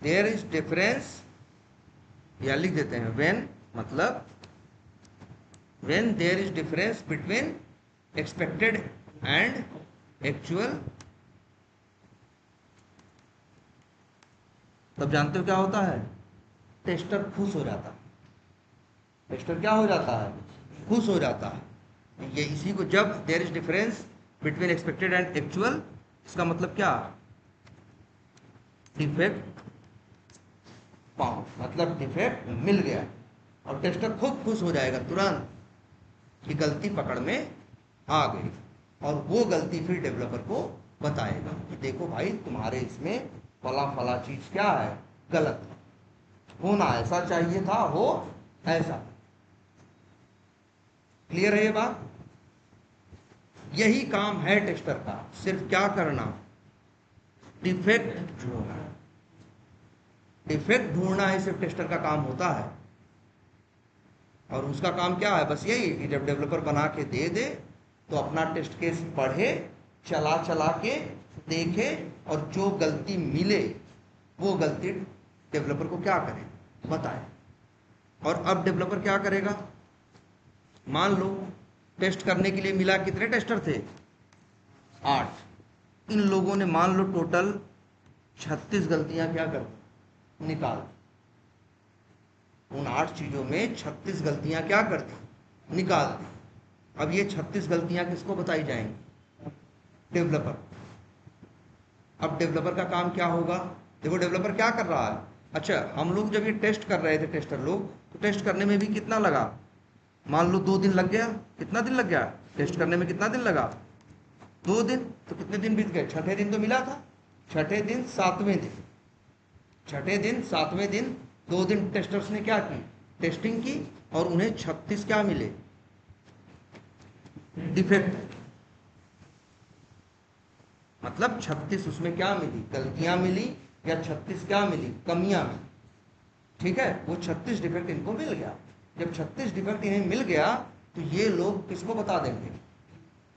देयर इज डिफरेंस, या लिख देते हैं व्हेन, मतलब when there is difference between expected and actual, तब जानते हो क्या होता है, टेस्टर खुश हो जाता है। टेस्टर क्या हो जाता है, खुश हो जाता है। ये इसी को, जब there is difference between expected and actual, इसका मतलब क्या, डिफेक्ट पाओ, मतलब डिफेक्ट मिल गया, और टेस्टर खूब खुश हो जाएगा तुरंत कि गलती पकड़ में आ गई। और वो गलती फिर डेवलपर को बताएगा कि देखो भाई तुम्हारे इसमें फला फला चीज क्या है, गलत है, होना ऐसा चाहिए था, हो ऐसा। क्लियर है ये बात? यही काम है टेस्टर का, सिर्फ क्या करना, डिफेक्ट ढूंढना। डिफेक्ट ढूंढना ही सिर्फ टेस्टर का काम होता है। और उसका काम क्या है, बस यही कि जब डेवलपर बना के दे दे तो अपना टेस्ट केस पढ़े, चला चला के देखे, और जो गलती मिले वो गलती डेवलपर को क्या करे, बताए। और अब डेवलपर क्या करेगा, मान लो टेस्ट करने के लिए मिला, कितने टेस्टर थे? 8। इन लोगों ने मान लो टोटल 36 गलतियां क्या कर निकाल, उन 8 चीजों में 36 गलतियां क्या कर दी, निकाल दी। अब ये 36 गलतियां किसको बताई जाएंगी? डेवलपर। अब डेवलपर का काम क्या होगा? देखो डेवलपर क्या कर रहा है। अच्छा, हम लोग जब ये टेस्ट कर रहे थे, टेस्टर लोग, तो टेस्ट करने में भी कितना लगा? मान लो 2 दिन लग गया। कितना दिन लग गया टेस्ट करने में? कितना दिन लगा? 2 दिन। तो कितने दिन बीत गए? छठे दिन तो मिला था, छठे दिन सातवें दिन, छठे दिन सातवें दिन 2 दिन टेस्टर्स ने क्या की? टेस्टिंग की, और उन्हें 36 क्या मिले? डिफेक्ट। मतलब 36 उसमें क्या मिली? गलतियां मिली, या 36 क्या मिली? कमियां मिली। ठीक है, वो 36 डिफेक्ट इनको मिल गया। जब 36 डिफेक्ट इन्हें मिल गया तो ये लोग किसको बता देंगे?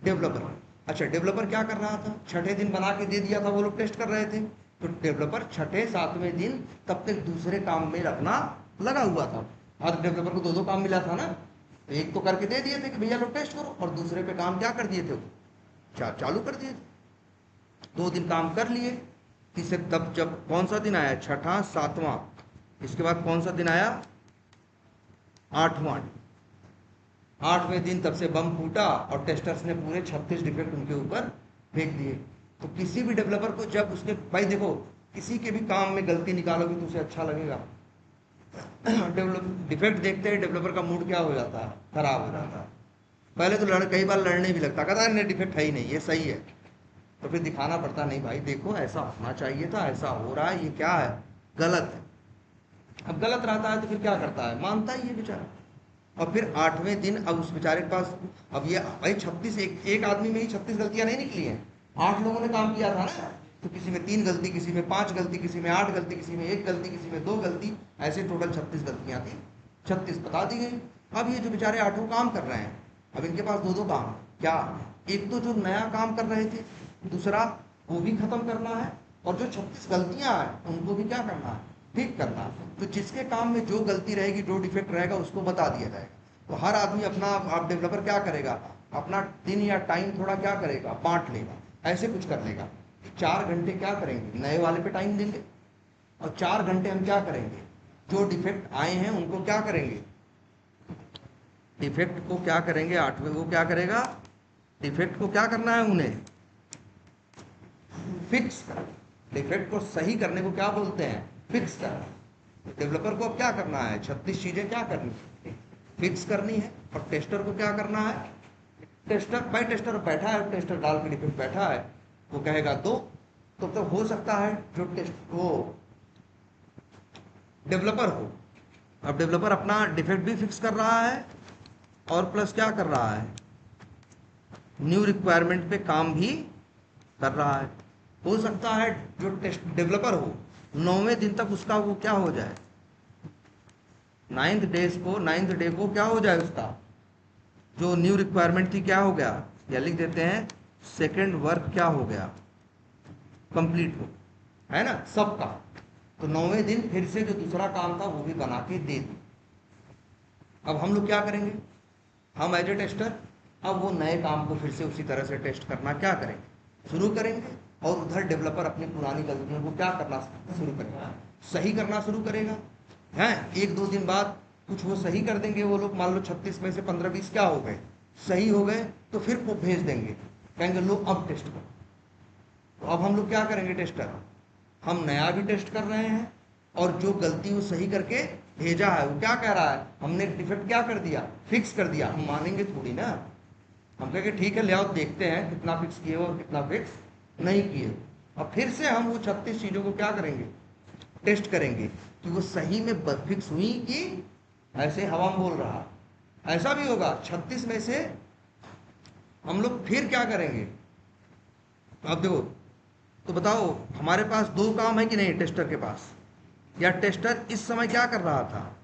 डेवलपर। अच्छा, डेवलपर क्या कर रहा था? छठे दिन बना के दे दिया था, वो लोग टेस्ट कर रहे थे, तो डेवलपर छठे सातवें दिन तब तक दूसरे काम में अपना लगा हुआ था। हर डेवलपर को 2-2 काम मिला था ना, तो एक तो करके दे दिए थे कि भैया लोग टेस्ट करो, और दूसरे पे काम क्या कर दिए थे? चालू कर दिए थे। 2 दिन काम कर लिए। तीसरे तब जब कौन सा दिन आया? छठा, सातवां, इसके बाद कौन सा दिन आया? 8वां। 8वें दिन तब से बम फूटा और टेस्टर्स ने पूरे 36 डिफेक्ट उनके ऊपर फेंक दिए। तो किसी भी डेवलपर को जब उसके, भाई देखो, किसी के भी काम में गलती निकालोगे तो उसे अच्छा लगेगा। डिफेक्ट देखते ही डेवलपर का मूड क्या हो जाता है? खराब हो जाता है। पहले तो कई बार लड़ने भी लगता, कहता है डिफेक्ट है ही नहीं, ये सही है। तो फिर दिखाना पड़ता, नहीं भाई देखो ऐसा होना चाहिए था, ऐसा हो रहा है, ये क्या है? गलत है। अब गलत रहता है तो फिर क्या करता है? मानता ही है बेचारा। और फिर 8वें दिन अब उस बेचारे के पास, अब ये भाई 36, एक आदमी में ही 36 गलतियां नहीं निकली हैं, 8 लोगों ने काम किया था ना। तो किसी में 3 गलती, किसी में 5 गलती, किसी में 8 गलती, किसी में 1 गलती, किसी में 2 गलती, ऐसे टोटल 36 गलतियां थी। 36 बता दी गई। अब ये जो बेचारे 8 काम कर रहे हैं, अब इनके पास 2-2 काम। क्या? एक तो जो नया काम कर रहे थे, दूसरा वो भी खत्म करना है, और जो 36 गलतियां हैं उनको भी क्या करना है? ठीक करना। तो जिसके काम में जो गलती रहेगी, जो डिफेक्ट रहेगा, उसको बता दिया जाएगा। तो हर आदमी अपना, आप डेवलपर क्या करेगा? अपना दिन या टाइम थोड़ा क्या करेगा? बांट लेगा, ऐसे कुछ कर लेगा। 4 घंटे क्या करेंगे? नए वाले पे टाइम देंगे, और 4 घंटे हम क्या करेंगे? जो डिफेक्ट आए हैं उनको क्या करेंगे? डिफेक्ट को क्या करेंगे? 8वें वो क्या करेगा? डिफेक्ट को क्या करना है? उन्हें फिक्स करना। डिफेक्ट को सही करने को क्या बोलते हैं? फिक्स करना। डेवलपर को अब क्या करना है? 36 चीजें क्या करनी है? फिक्स करनी है। और टेस्टर को क्या करना है? टेस्टर, भाई टेस्टर बैठा है, टेस्टर डाल के डिफेक्ट बैठा है, वो कहेगा दो, तो हो सकता है जो टेस्ट वो डेवलपर हो, अब डेवलपर अपना डिफेक्ट भी फिक्स कर रहा है, और प्लस क्या कर रहा है? न्यू रिक्वायरमेंट पे काम भी कर रहा है। हो सकता है जो टेस्ट डेवलपर हो, 9वें दिन तक उसका वो क्या हो जाए? 9th डे को क्या हो जाए? उसका जो न्यू रिक्वायरमेंट थी क्या हो गया? या लिख देते हैं सेकंड वर्क क्या हो गया? कंप्लीट हो, है ना, सबका। तो 9वें दिन फिर से जो दूसरा काम था वो भी बना के दे दी। अब हम लोग क्या करेंगे? हम एज ए टेस्टर अब वो नए काम को फिर से उसी तरह से टेस्ट करना क्या करेंगे? शुरू करेंगे। और उधर डेवलपर अपनी पुरानी गलतियों को क्या करना शुरू करेगा? सही करना शुरू करेगा। हैं, 1-2 दिन बाद कुछ वो सही कर देंगे वो लोग, मान लो 36 में से 15-20 क्या हो गए? सही हो गए। तो फिर वो भेज देंगे, कहेंगे लो अब टेस्ट करो। तो अब हम लोग क्या करेंगे? टेस्टर हम नया भी टेस्ट कर रहे हैं, और जो गलती वो सही करके भेजा है वो क्या कह रहा है? हमने डिफेक्ट क्या कर दिया? फिक्स कर दिया। हम मानेंगे थोड़ी ना, हम कहेंगे ठीक है ले आओ देखते हैं कितना फिक्स किए हो और कितना फिक्स नहीं किए। और फिर से हम वो 36 चीजों को क्या करेंगे? टेस्ट करेंगे कि वो सही में फिक्स हुई कि ऐसे हवा में बोल रहा। ऐसा भी होगा 36 में से हम लोग फिर क्या करेंगे? अब देखो, तो बताओ हमारे पास 2 काम है कि नहीं टेस्टर के पास? या टेस्टर इस समय क्या कर रहा था?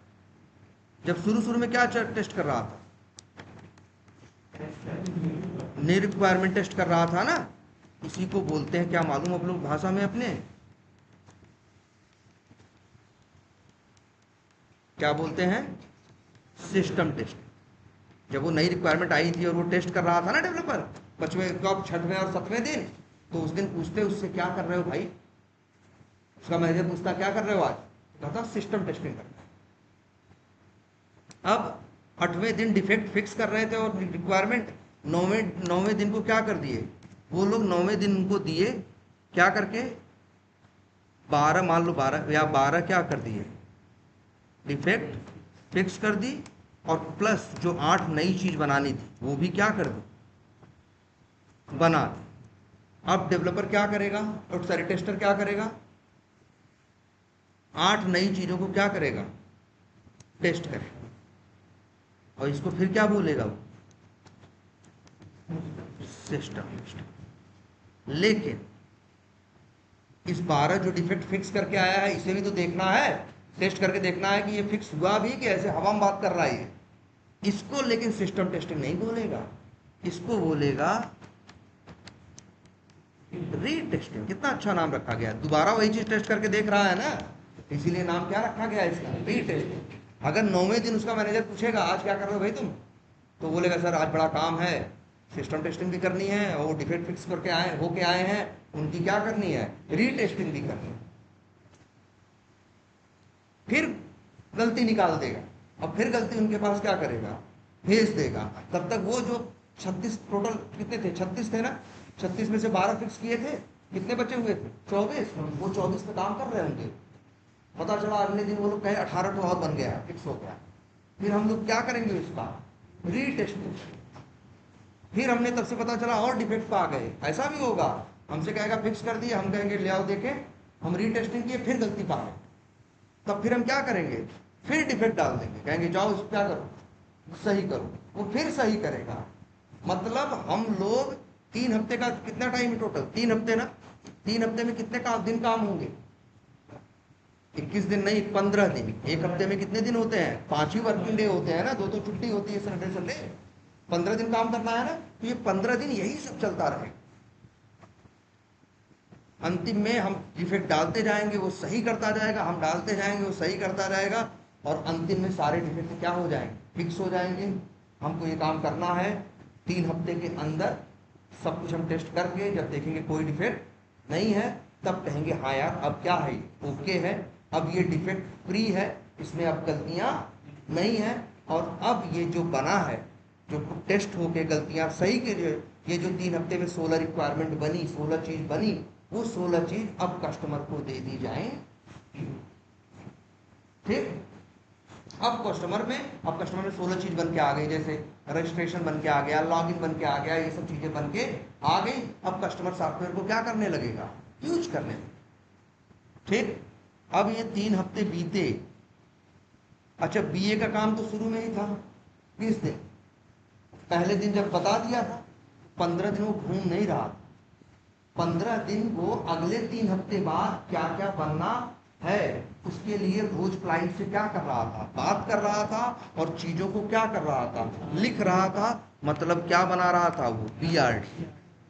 जब शुरू शुरू में क्या टेस्ट कर रहा था? न्यू रिक्वायरमेंट टेस्ट कर रहा था ना। इसी को बोलते हैं क्या मालूम आप लोग भाषा में अपने? क्या बोलते हैं? System test. जब वो नई रिक्वायरमेंट आई थी और वो टेस्ट कर रहा था ना डेवलपर 5वें, कब 6वें और 7वें दिन, तो उस दिन पूछते उससे क्या कर रहे हो भाई, उसका मैनेजर पूछता क्या कर रहे हो आज, कहता सिस्टम टेस्टिंग करना है। अब 8वें दिन डिफेक्ट फिक्स कर रहे थे और रिक्वायरमेंट 9वें दिन को क्या कर दिए वो लोग, 9वें दिन उनको दिए क्या करके 12, मान लो 12 या 12 क्या कर दिए डिफेक्ट फिक्स कर दी, और प्लस जो 8 नई चीज बनानी थी वो भी क्या कर दी, बना दी। अब डेवलपर क्या करेगा और सॉरी टेस्टर क्या करेगा, 8 नई चीजों को क्या करेगा, टेस्ट करेगा, और इसको फिर क्या बोलेगा वो, सिस्टम टेस्ट। लेकिन इस 12 जो डिफेक्ट फिक्स करके आया है इसे भी तो देखना है, टेस्ट करके देखना है कि ये फिक्स हुआ भी कि ऐसे हवा में बात कर रहा है। इसको लेकिन सिस्टम टेस्टिंग नहीं बोलेगा, इसको बोलेगा रीटेस्टिंग। कितना अच्छा नाम रखा गया, दोबारा वही चीज टेस्ट करके देख रहा है ना, इसीलिए नाम क्या रखा गया इसका, रीटेस्टिंग। अगर 9वें दिन उसका मैनेजर पूछेगा आज क्या कर रहे हो भाई तुम, तो बोलेगा सर आज बड़ा काम है, सिस्टम टेस्टिंग भी करनी है और डिफेक्ट फिक्स करके होके आए हैं, उनकी क्या करनी है, रीटेस्टिंग भी करनी है। फिर गलती निकाल देगा और फिर गलती उनके पास क्या करेगा, भेज देगा। तब तक वो जो 36 टोटल कितने थे, 36 थे ना, 36 में से 12 फिक्स किए थे, कितने बचे हुए थे 24, वो 24 पे काम कर रहे होंगे। पता चला अगले दिन वो लोग कहे 18 तो और बन गया, फिक्स हो गया। फिर हम लोग क्या करेंगे उसका रीटेस्टिंग। फिर हमने तब से पता चला और डिफेक्ट पा गए, ऐसा भी होगा, हमसे कहेगा फिक्स कर दिया, हम कहेंगे ले आओ देखे, हम रीटेस्टिंग किए फिर गलती पा गए, तब फिर हम क्या करेंगे, फिर डिफेक्ट डाल देंगे, कहेंगे जाओ इसको क्या करो सही करो, वो फिर सही करेगा। मतलब हम लोग 3 हफ्ते का कितना टाइम है टोटल, 3 हफ्ते ना, 3 हफ्ते में कितने दिन काम होंगे, 21 दिन नहीं 15 दिन। एक हफ्ते में कितने दिन होते हैं, 5 ही वर्किंग डे होते हैं ना, 2 तो छुट्टी होती है सैटरडे संडे, 15 दिन काम करना है ना, तो ये 15 दिन यही सब चलता रहे। अंतिम में हम डिफेक्ट डालते जाएंगे वो सही करता जाएगा, हम डालते जाएंगे वो सही करता जाएगा, और अंतिम में सारे डिफेक्ट क्या हो जाएंगे, फिक्स हो जाएंगे। हमको ये काम करना है 3 हफ्ते के अंदर, सब कुछ हम टेस्ट करके जब देखेंगे कोई डिफेक्ट नहीं है, तब कहेंगे हाँ यार अब क्या है, ओके है, अब ये डिफेक्ट फ्री है, इसमें अब गलतियां नहीं है, और अब ये जो बना है, जो टेस्ट होके गलतियां सही के लिए, ये जो 3 हफ्ते में 16 रिक्वायरमेंट बनी, 16 चीज बनी, वो 16 चीज अब कस्टमर को दे दी जाए। ठीक, अब कस्टमर में 16 चीज बन के आ गई, जैसे रजिस्ट्रेशन बन के आ गया, लॉगिन बन के आ गया, ये सब चीजें बन के आ गई। अब कस्टमर सॉफ्टवेयर को क्या करने लगेगा, यूज करने। ठीक, अब ये 3 हफ्ते बीते। अच्छा, बीए का काम तो शुरू में ही था, 20 दिन, पहले दिन जब बता दिया था, 15 दिन वो घूम नहीं रहा, 15 दिन वो अगले 3 हफ्ते बाद क्या क्या बनना है उसके लिए रोज क्लाइंट से क्या कर रहा था, बात कर रहा था, और चीजों को क्या कर रहा था, लिख रहा था। मतलब क्या बना रहा था वो, बीआरडी।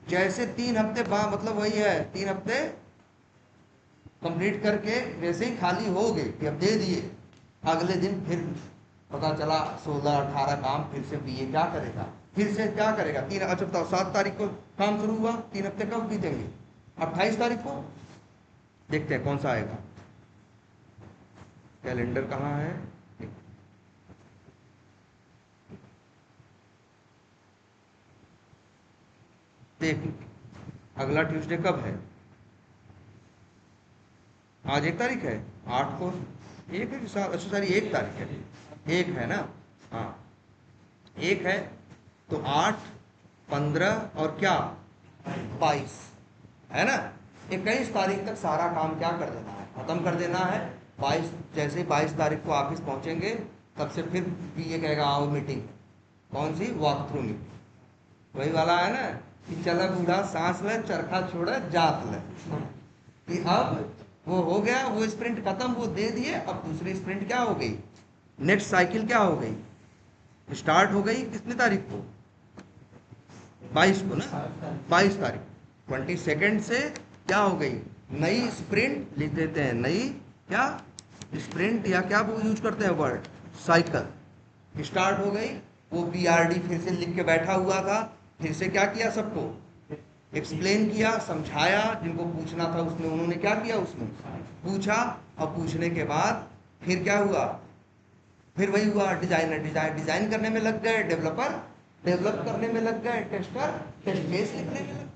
जैसे 3 हफ्ते बाद, मतलब वही है 3 हफ्ते कंप्लीट करके वैसे ही खाली हो गए कि अब दे दिए, अगले दिन फिर पता चला 16-18 काम फिर से बीए क्या करेगा, फिर से क्या करेगा। 3, अच्छा बताओ 7 तारीख को काम शुरू हुआ, 3 हफ्ते कब बीतेंगे, 28 तारीख को। देखते हैं कौन सा आएगा, कैलेंडर कहाँ है, देख अगला ट्यूसडे कब है, आज 1 तारीख है, 8 को 1 है, अच्छा सॉरी 1 तारीख है, 1 है ना, हाँ 1 है, तो 8, 15 और क्या 22 है ना। 21 तारीख तक सारा काम क्या कर देना है, खत्म कर देना है। 22, जैसे 22 तारीख को ऑफिस पहुंचेंगे तब से फिर ये कहेगा आओ मीटिंग, कौन सी, वॉक थ्रू मीटिंग, वही वाला है ना कि चला बूढ़ा सांस ले चरखा छोड़ा जात ले, कि अब वो हो गया, वो स्प्रिंट खत्म, वो दे दिए, अब दूसरी स्प्रिंट क्या हो गई, नेक्स्ट साइकिल क्या हो गई, स्टार्ट हो गई। कितने तारीख को, 22 को ना, 22 तारीख, 22 से क्या हो गई, नई स्प्रिंट लिख देते हैं, नई क्या स्प्रिंट, या क्या वो यूज करते हैं वर्ड, साइकिल स्टार्ट हो गई। वो पीआरडी फिर से लिख के बैठा हुआ था, फिर से क्या किया, सबको एक्सप्लेन किया, समझाया, जिनको पूछना था उसमें उन्होंने क्या किया, उसमें पूछा, और पूछने के बाद फिर क्या हुआ, फिर वही हुआ, डिजाइनर डिजाइन करने में लग गए, डेवलपर डेवलप करने में लग गए, टेस्टर टेस्ट केस लिखने में लग गए।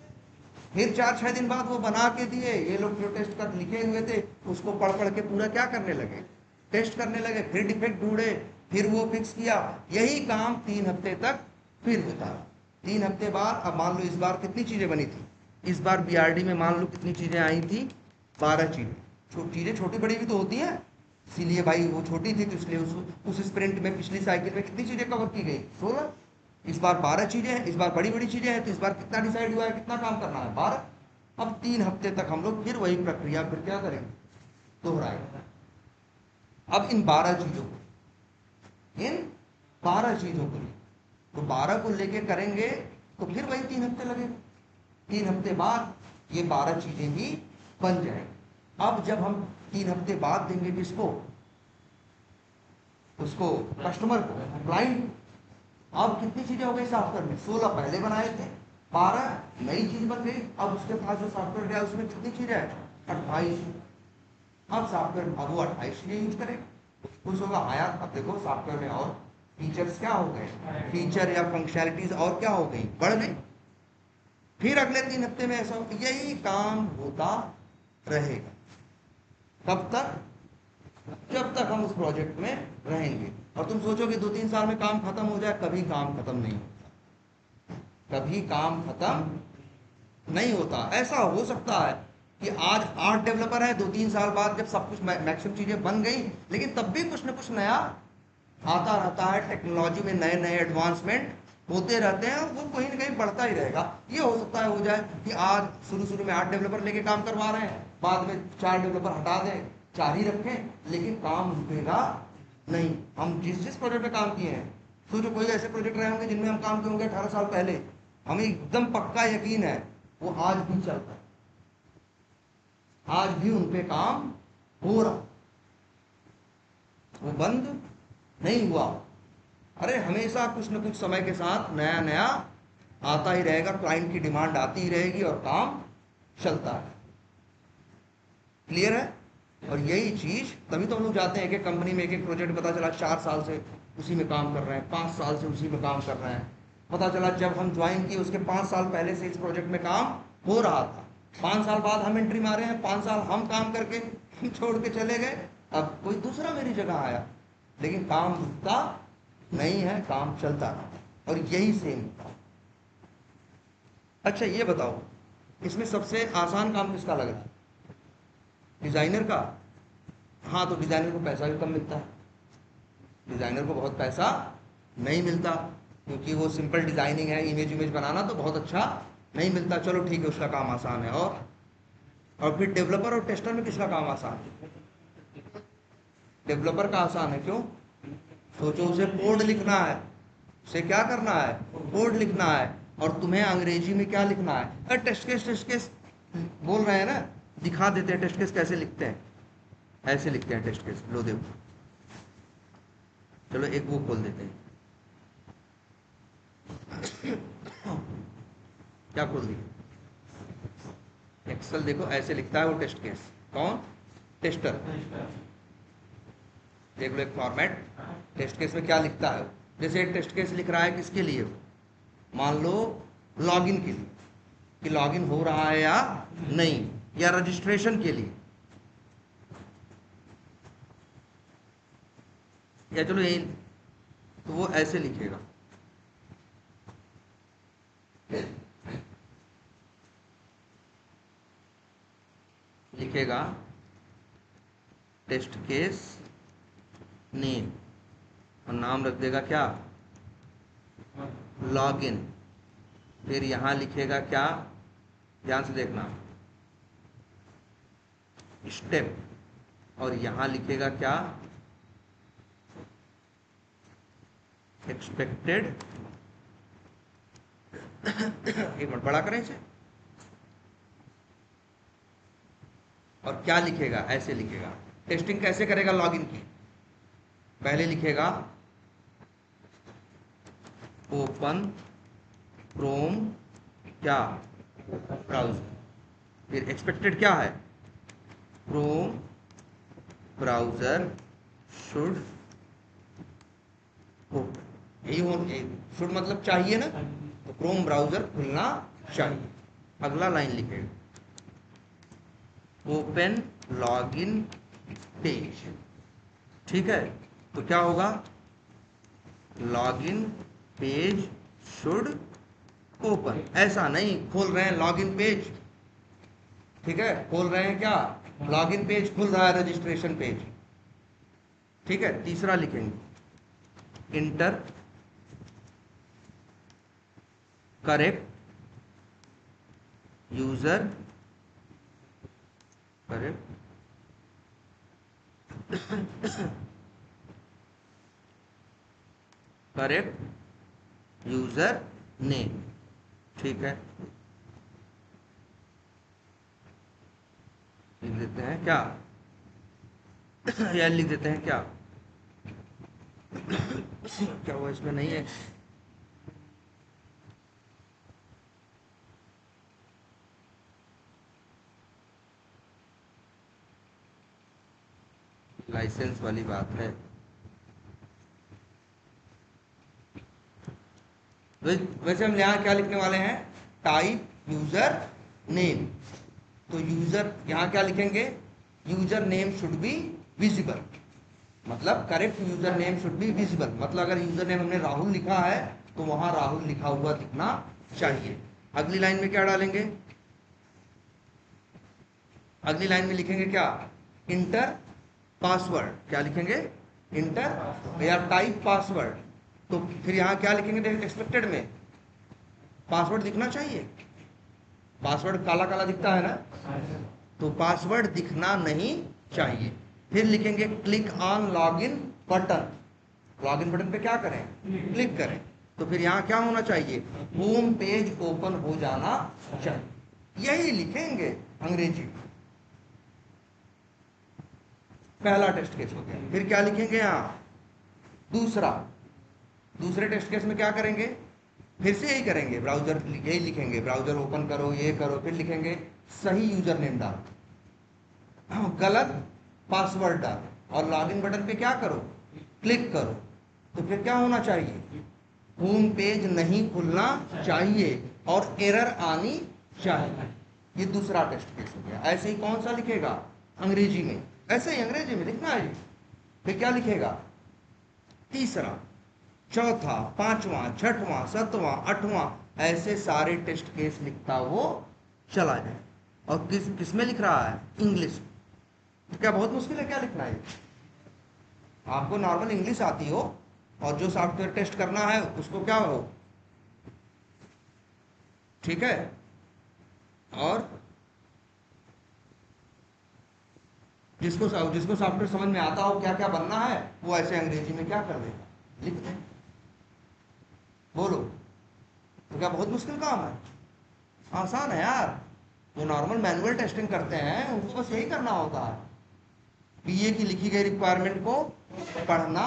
फिर 4-6 दिन बाद वो बना के दिए, ये लोग जो टेस्ट कर लिखे हुए थे उसको पढ़ पढ़ के पूरा क्या करने लगे, टेस्ट करने लगे, फिर डिफेक्ट ढूंढे, फिर वो फिक्स किया। यही काम 3 हफ्ते तक फिर होता। 3 हफ्ते बाद अब मान लो इस बार कितनी चीजें बनी थी, इस बार बीआरडी में मान लो कितनी चीजें आई थी, 12 चीजें। चीजें छोटी बड़ी भी तो होती हैं, इसीलिए भाई वो छोटी थी तो इसलिए उस स्प्रिंट में पिछली साइकिल में कितनी चीजें कवर की गई, 16। इस बार 12 चीजें हैं, इस बार बड़ी बड़ी चीजें हैं, तो इस बार कितना डिसाइड हुआ है, कितना काम करना है, 12। अब 3 हफ्ते तक हम लोग फिर वही प्रक्रिया फिर क्या करेंगे, दोहराएंगे। अब इन 12 चीजों को, इन 12 चीजों को तो 12 को लेके करेंगे तो फिर वही 3 हफ्ते लगेंगे। 3 हफ्ते बाद ये 12 चीजें भी बन जाएंगी। अब जब हम 3 हफ्ते बाद देंगे किसको, उसको कस्टमर को, क्लाइंट। अब कितनी चीजें हो गई सॉफ्टवेयर में, 16 पहले बनाए थे, 12 नई चीज बन गई। अब उसके पास जो सॉफ्टवेयर गया उसमें कितनी चीजें है, 28। अब सॉफ्टवेयर अब वो 28 चीजें यूज करेगा। कुछ होगा आया, अब देखो सॉफ्टवेयर में और फीचर्स क्या हो गए, फीचर या फंक्शनैलिटीज और क्या हो गई, बढ़ गई। फिर अगले 3 हफ्ते में ऐसा यही काम होता रहेगा। कब तक, जब तक हम उस प्रोजेक्ट में रहेंगे। और तुम सोचोगे 2-3 साल में काम खत्म हो जाए, कभी काम खत्म नहीं होता, कभी काम खत्म नहीं होता। ऐसा हो सकता है कि आज 8 डेवलपर है, 2-3 साल बाद जब सब कुछ मैक्सिमम चीजें बन गई, लेकिन तब भी कुछ ना कुछ नया आता रहता है। टेक्नोलॉजी में नए नए एडवांसमेंट होते रहते हैं, वो कहीं ना कहीं बढ़ता ही रहेगा। ये हो सकता है हो जाए कि आज शुरू में 8 डेवलपर लेके काम करवा रहे हैं, बाद में 4 डेवलपर हटा दें, 4 ही रखें, लेकिन काम रुकेगा नहीं। हम जिस प्रोजेक्ट में काम किए हैं, सोचो कोई ऐसे प्रोजेक्ट रहे होंगे जिनमें हम काम किए होंगे 18 साल पहले, हमें एकदम पक्का यकीन है वो आज भी चलता है, आज भी उन पे काम हो रहा, वो बंद नहीं हुआ। अरे हमेशा कुछ न कुछ समय के साथ नया नया आता ही रहेगा, क्लाइंट की डिमांड आती ही रहेगी और काम चलता है। क्लियर है? और यही चीज तभी तो हम लोग जाते हैं एक कंपनी में, एक प्रोजेक्ट पता चला 4 साल से उसी में काम कर रहे हैं, 5 साल से उसी में काम कर रहे हैं। पता चला जब हम ज्वाइन किए उसके 5 साल पहले से इस प्रोजेक्ट में काम हो रहा था, 5 साल बाद हम एंट्री मारे हैं, 5 साल हम काम करके छोड़ के चले गए, अब कोई दूसरा मेरी जगह आया, लेकिन काम रुकता नहीं है, काम चलता रहा। और यही सेम था। अच्छा ये बताओ, इसमें सबसे आसान काम किसका लग रहा है, डिजाइनर का? हाँ, तो डिजाइनर को पैसा भी कम मिलता है, डिजाइनर को बहुत पैसा नहीं मिलता, क्योंकि वो सिंपल डिजाइनिंग है, इमेज बनाना तो बहुत अच्छा नहीं मिलता। चलो ठीक है, उसका काम आसान है। और फिर डेवलपर और टेस्टर में किसका काम आसान है? डेवलपर का आसान है। क्यों? सोचो, उसे कोड लिखना है, उसे क्या करना है, कोड लिखना है, और तुम्हें अंग्रेजी में क्या लिखना है। अरे टेस्ट केस बोल रहे हैं ना, दिखा देते हैं टेस्ट केस कैसे लिखते हैं। ऐसे लिखते हैं टेस्ट केस, लो देखो, चलो एक वो खोल देते हैं। क्या खोल दिया? एक्सेल। देखो ऐसे लिखता है वो टेस्ट केस। कौन? टेस्टर। देख लो एक फॉर्मेट, टेस्ट केस में क्या लिखता है। जैसे एक टेस्ट केस लिख रहा है किसके लिए, मान लो लॉगिन के लिए, कि लॉगिन हो रहा है या नहीं, या रजिस्ट्रेशन के लिए, या चलो यही, तो वो ऐसे लिखेगा, लिखेगा टेस्ट केस नेम, और नाम रख देगा क्या, लॉगिन। फिर यहां लिखेगा क्या, ध्यान से देखना, स्टेप, और यहां लिखेगा क्या, एक्सपेक्टेड। एक मिनट बड़ा करें इसे, और क्या लिखेगा, ऐसे लिखेगा। टेस्टिंग कैसे करेगा लॉगिन की, पहले लिखेगा ओपन क्रोम क्या ब्राउजर, फिर एक्सपेक्टेड क्या है, क्रोम ब्राउजर शुड ओपन, यही हो, शुड मतलब चाहिए ना, तो क्रोम ब्राउजर खुलना चाहिए। अगला लाइन लिखेगा ओपन लॉगिन पेज, ठीक है, तो क्या होगा, लॉगिन पेज शुड ओपन, ऐसा नहीं खोल रहे हैं लॉगिन पेज, ठीक है, खोल रहे हैं क्या, लॉगिन पेज खुल रहा है, रजिस्ट्रेशन पेज, ठीक है। तीसरा लिखेंगे inter correct user, correct correct user name, ठीक है, लिख देते हैं क्या या लिख देते हैं क्या, क्या हुआ इसमें नहीं है, लाइसेंस वाली बात है। वैसे हम यहाँ क्या लिखने वाले हैं, टाइप यूजर नेम, तो यूजर यहाँ क्या लिखेंगे, user name should be visible, मतलब correct user name should be visible, मतलब अगर यूजर नेम हमने राहुल लिखा है तो वहां राहुल लिखा हुआ दिखना चाहिए। अगली लाइन में क्या डालेंगे, अगली लाइन में लिखेंगे क्या, इंटर पासवर्ड, क्या लिखेंगे, इंटर या टाइप पासवर्ड, तो फिर यहाँ क्या लिखेंगे, एक्सपेक्टेड में पासवर्ड दिखना चाहिए, पासवर्ड काला काला दिखता है ना, तो पासवर्ड दिखना नहीं चाहिए। फिर लिखेंगे click on login button, login button पे क्या करें, क्लिक करें, तो फिर यहाँ क्या होना चाहिए, होम पेज ओपन हो जाना चाहिए, यही लिखेंगे अंग्रेजी। पहला टेस्ट केस हो गया। फिर क्या लिखेंगे यहाँ, दूसरा, दूसरे टेस्ट केस में क्या करेंगे, फिर से यही करेंगे, ब्राउजर यही लिखेंगे, ब्राउजर ओपन करो, ये करो, फिर लिखेंगे सही यूजर नेम डालो, गलत पासवर्ड डालो, और लॉगिन बटन पे क्या करो, क्लिक करो, तो फिर क्या होना चाहिए, होम पेज नहीं खुलना चाहिए और एरर आनी चाहिए। ये दूसरा टेस्ट केस हो गया। ऐसे ही कौन सा लिखेगा, अंग्रेजी में, ऐसे ही अंग्रेजी में लिखना है। फिर क्या लिखेगा, तीसरा, चौथा, पांचवा, छठवां, सातवां, आठवां, ऐसे सारे टेस्ट केस लिखता वो चला जाए। और किस में लिख रहा है, इंग्लिश। तो क्या बहुत मुश्किल है क्या लिखना है, आपको नॉर्मल इंग्लिश आती हो और जो सॉफ्टवेयर टेस्ट करना है उसको क्या हो, ठीक है, और जिसको सॉफ्टवेयर समझ में आता हो क्या क्या बनना है, वो ऐसे अंग्रेजी में क्या कर देगा, लिख दे। बोलो, तो क्या बहुत मुश्किल काम है, आसान है यार। जो नॉर्मल मैनुअल टेस्टिंग करते हैं उनको बस यही करना होता है, बीए की लिखी गई रिक्वायरमेंट को पढ़ना,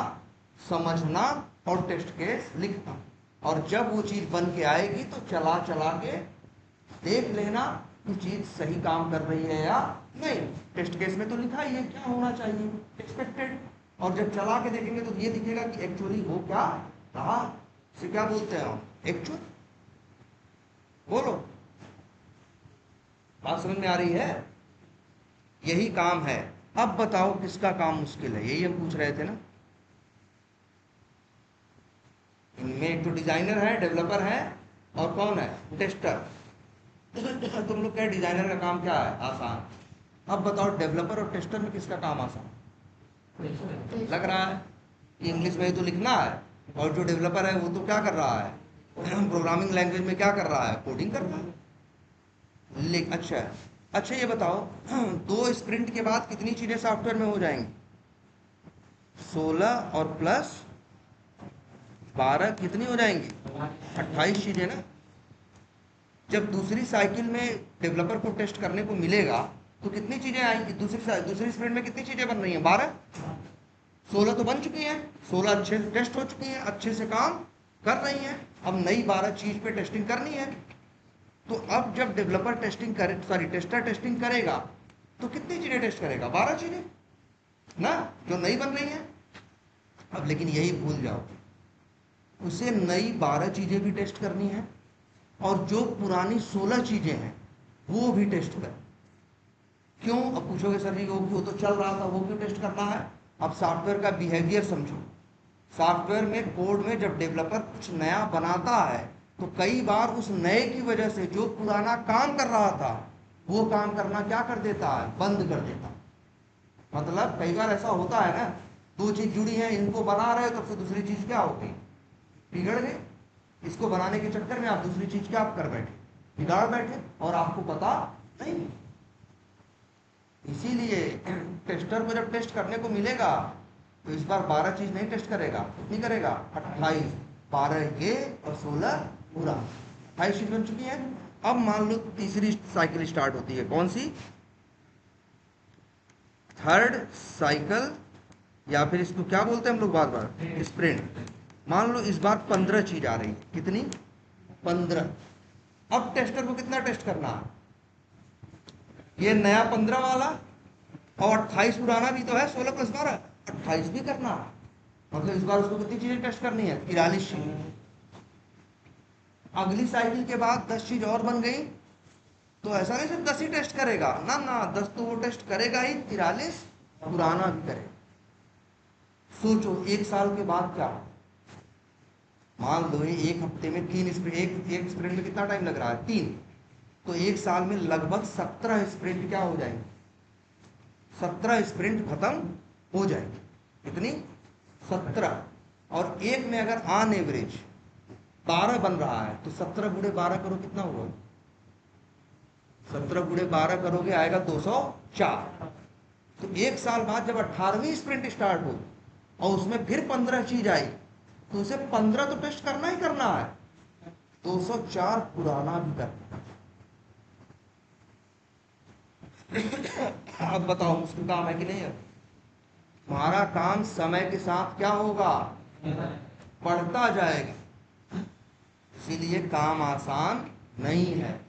समझना और टेस्ट केस लिखना, और जब वो चीज बन के आएगी तो चला चला के देख लेना कि चीज सही काम कर रही है या नहीं। टेस्ट केस में तो लिखा ही है क्या होना चाहिए, एक्सपेक्टेड, और जब चला के देखेंगे तो ये दिखेगा कि एक्चुअली हो क्या रहा, इसे क्या बोलते हैं, एक्चुअल। बोलो, बात समझ में आ रही है, यही काम है। अब बताओ किसका काम मुश्किल है, यही हम पूछ रहे थे ना। इनमें एक तो डिजाइनर है, डेवलपर है, और कौन है, टेस्टर। तुम लोग क्या, डिजाइनर का काम क्या है, आसान। अब बताओ डेवलपर और टेस्टर में किसका काम आसान लग रहा है, कि इंग्लिश में तो लिखना है, और जो डेवलपर है वो तो क्या कर रहा है, प्रोग्रामिंग लैंग्वेज में क्या कर रहा है, कोडिंग कर रहा है। अच्छा ये बताओ, 2 स्प्रिंट के बाद कितनी चीजें सॉफ्टवेयर में हो जाएंगी, 16 और प्लस 12 कितनी हो जाएंगी, 28 चीजें ना। जब दूसरी साइकिल में डेवलपर को टेस्ट करने को मिलेगा तो कितनी चीजें आएंगी, दूसरी स्प्रिंट में कितनी चीजें बन रही हैं, 12, 16 तो बन चुकी हैं, 16 अच्छे से टेस्ट हो चुकी हैं, अच्छे से काम कर रही हैं, अब नई 12 चीज पे टेस्टिंग करनी है। तो अब जब डेवलपर टेस्टिंग करे, सॉरी टेस्टर टेस्टिंग करेगा, तो कितनी चीजें टेस्ट करेगा? 12 चीजें ना, जो नई बन रही हैं। अब लेकिन यही भूल जाओ, उसे नई 12 चीजें भी टेस्ट करनी है और जो पुरानी 16 चीजें हैं वो भी टेस्ट कर। क्यों? अब पूछोगे सर जी वो तो चल रहा था, वो क्यों टेस्ट करना है? अब सॉफ्टवेयर का बिहेवियर समझो। सॉफ्टवेयर में, कोड में जब डेवलपर कुछ नया बनाता है तो कई बार उस नए की वजह से जो पुराना काम कर रहा था वो काम करना क्या कर देता है? बंद कर देता है। मतलब कई बार ऐसा होता है ना, दो चीज जुड़ी है, इनको बना रहे हो, तब से दूसरी चीज क्या होती? बिगड़ गई। इसको बनाने के चक्कर में आप दूसरी चीज क्या आप कर बैठे? बिगाड़ बैठे, और आपको पता नहीं। इसीलिए टेस्टर को जब टेस्ट करने को मिलेगा तो इस बार 12 चीज नहीं टेस्ट करेगा। कितनी करेगा? 28। 12 ये और 16 पूरा, 28 चीज बन चुकी है। अब मान लो तीसरी साइकिल स्टार्ट होती है, कौन सी? थर्ड साइकिल, या फिर इसको क्या बोलते हैं हम लोग बार बार? स्प्रिंट। मान लो इस बार 15 चीज आ रही है। कितनी? 15। अब टेस्टर को कितना टेस्ट करना है? ये नया 15 वाला और 28 पुराना भी तो है, 16 + 12, 28 भी करना है। मतलब इस बार उसको कितनी चीजें टेस्ट करनी है? 43 चीजें। अगली साइकिल के बाद 10 चीज और बन गई, तो ऐसा नहीं सिर्फ 10 ही टेस्ट करेगा ना, 10 तो वो टेस्ट करेगा ही, 43 पुराना भी करेगा। सोचो एक साल के बाद क्या? मान लो एक हफ्ते में 3 स्प्रिंट, एक स्प्रिंट में कितना टाइम लग रहा है? 3। तो एक साल में लगभग 17 स्प्रिंट क्या हो जाएंगे? 17 स्प्रिंट खत्म हो जाएंगे। कितनी? 17। और एक में अगर ऑन एवरेज 12 बन रहा है तो 17 × 12 करो, कितना हुआ? 17 × 12 करोगे आएगा 204। तो एक साल बाद जब 18वीं स्प्रिंट स्टार्ट हो और उसमें फिर 15 चीज आई तो उसे 15 तो टेस्ट करना ही करना है, 204 पुराना भी करना। अब बताओ मुश्किल काम है कि नहीं है? हमारा काम समय के साथ क्या होगा? बढ़ता जाएगा। इसीलिए काम आसान नहीं है।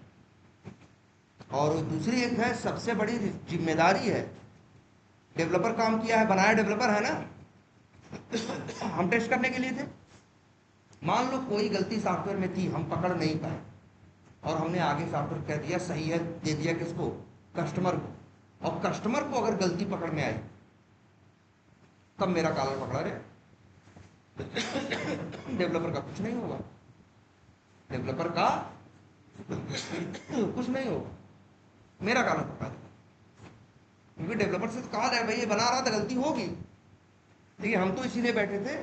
और दूसरी एक है, सबसे बड़ी जिम्मेदारी है। डेवलपर काम किया है, बनाया डेवलपर है ना, हम टेस्ट करने के लिए थे। मान लो कोई गलती सॉफ्टवेयर में थी, हम पकड़ नहीं पाए और हमने आगे सॉफ्टवेयर कह दिया सही है, दे दिया किसको? कस्टमर को। और कस्टमर को अगर गलती पकड़ में आई तब मेरा कॉलर पकड़ा रे। डेवलपर का कुछ नहीं होगा, डेवलपर का कुछ नहीं होगा, मेरा कॉलर पकड़ा दे। क्योंकि डेवलपर से तो कहा जाए भाई ये बना रहा था, गलती होगी। देखिए हम तो इसीलिए बैठे थे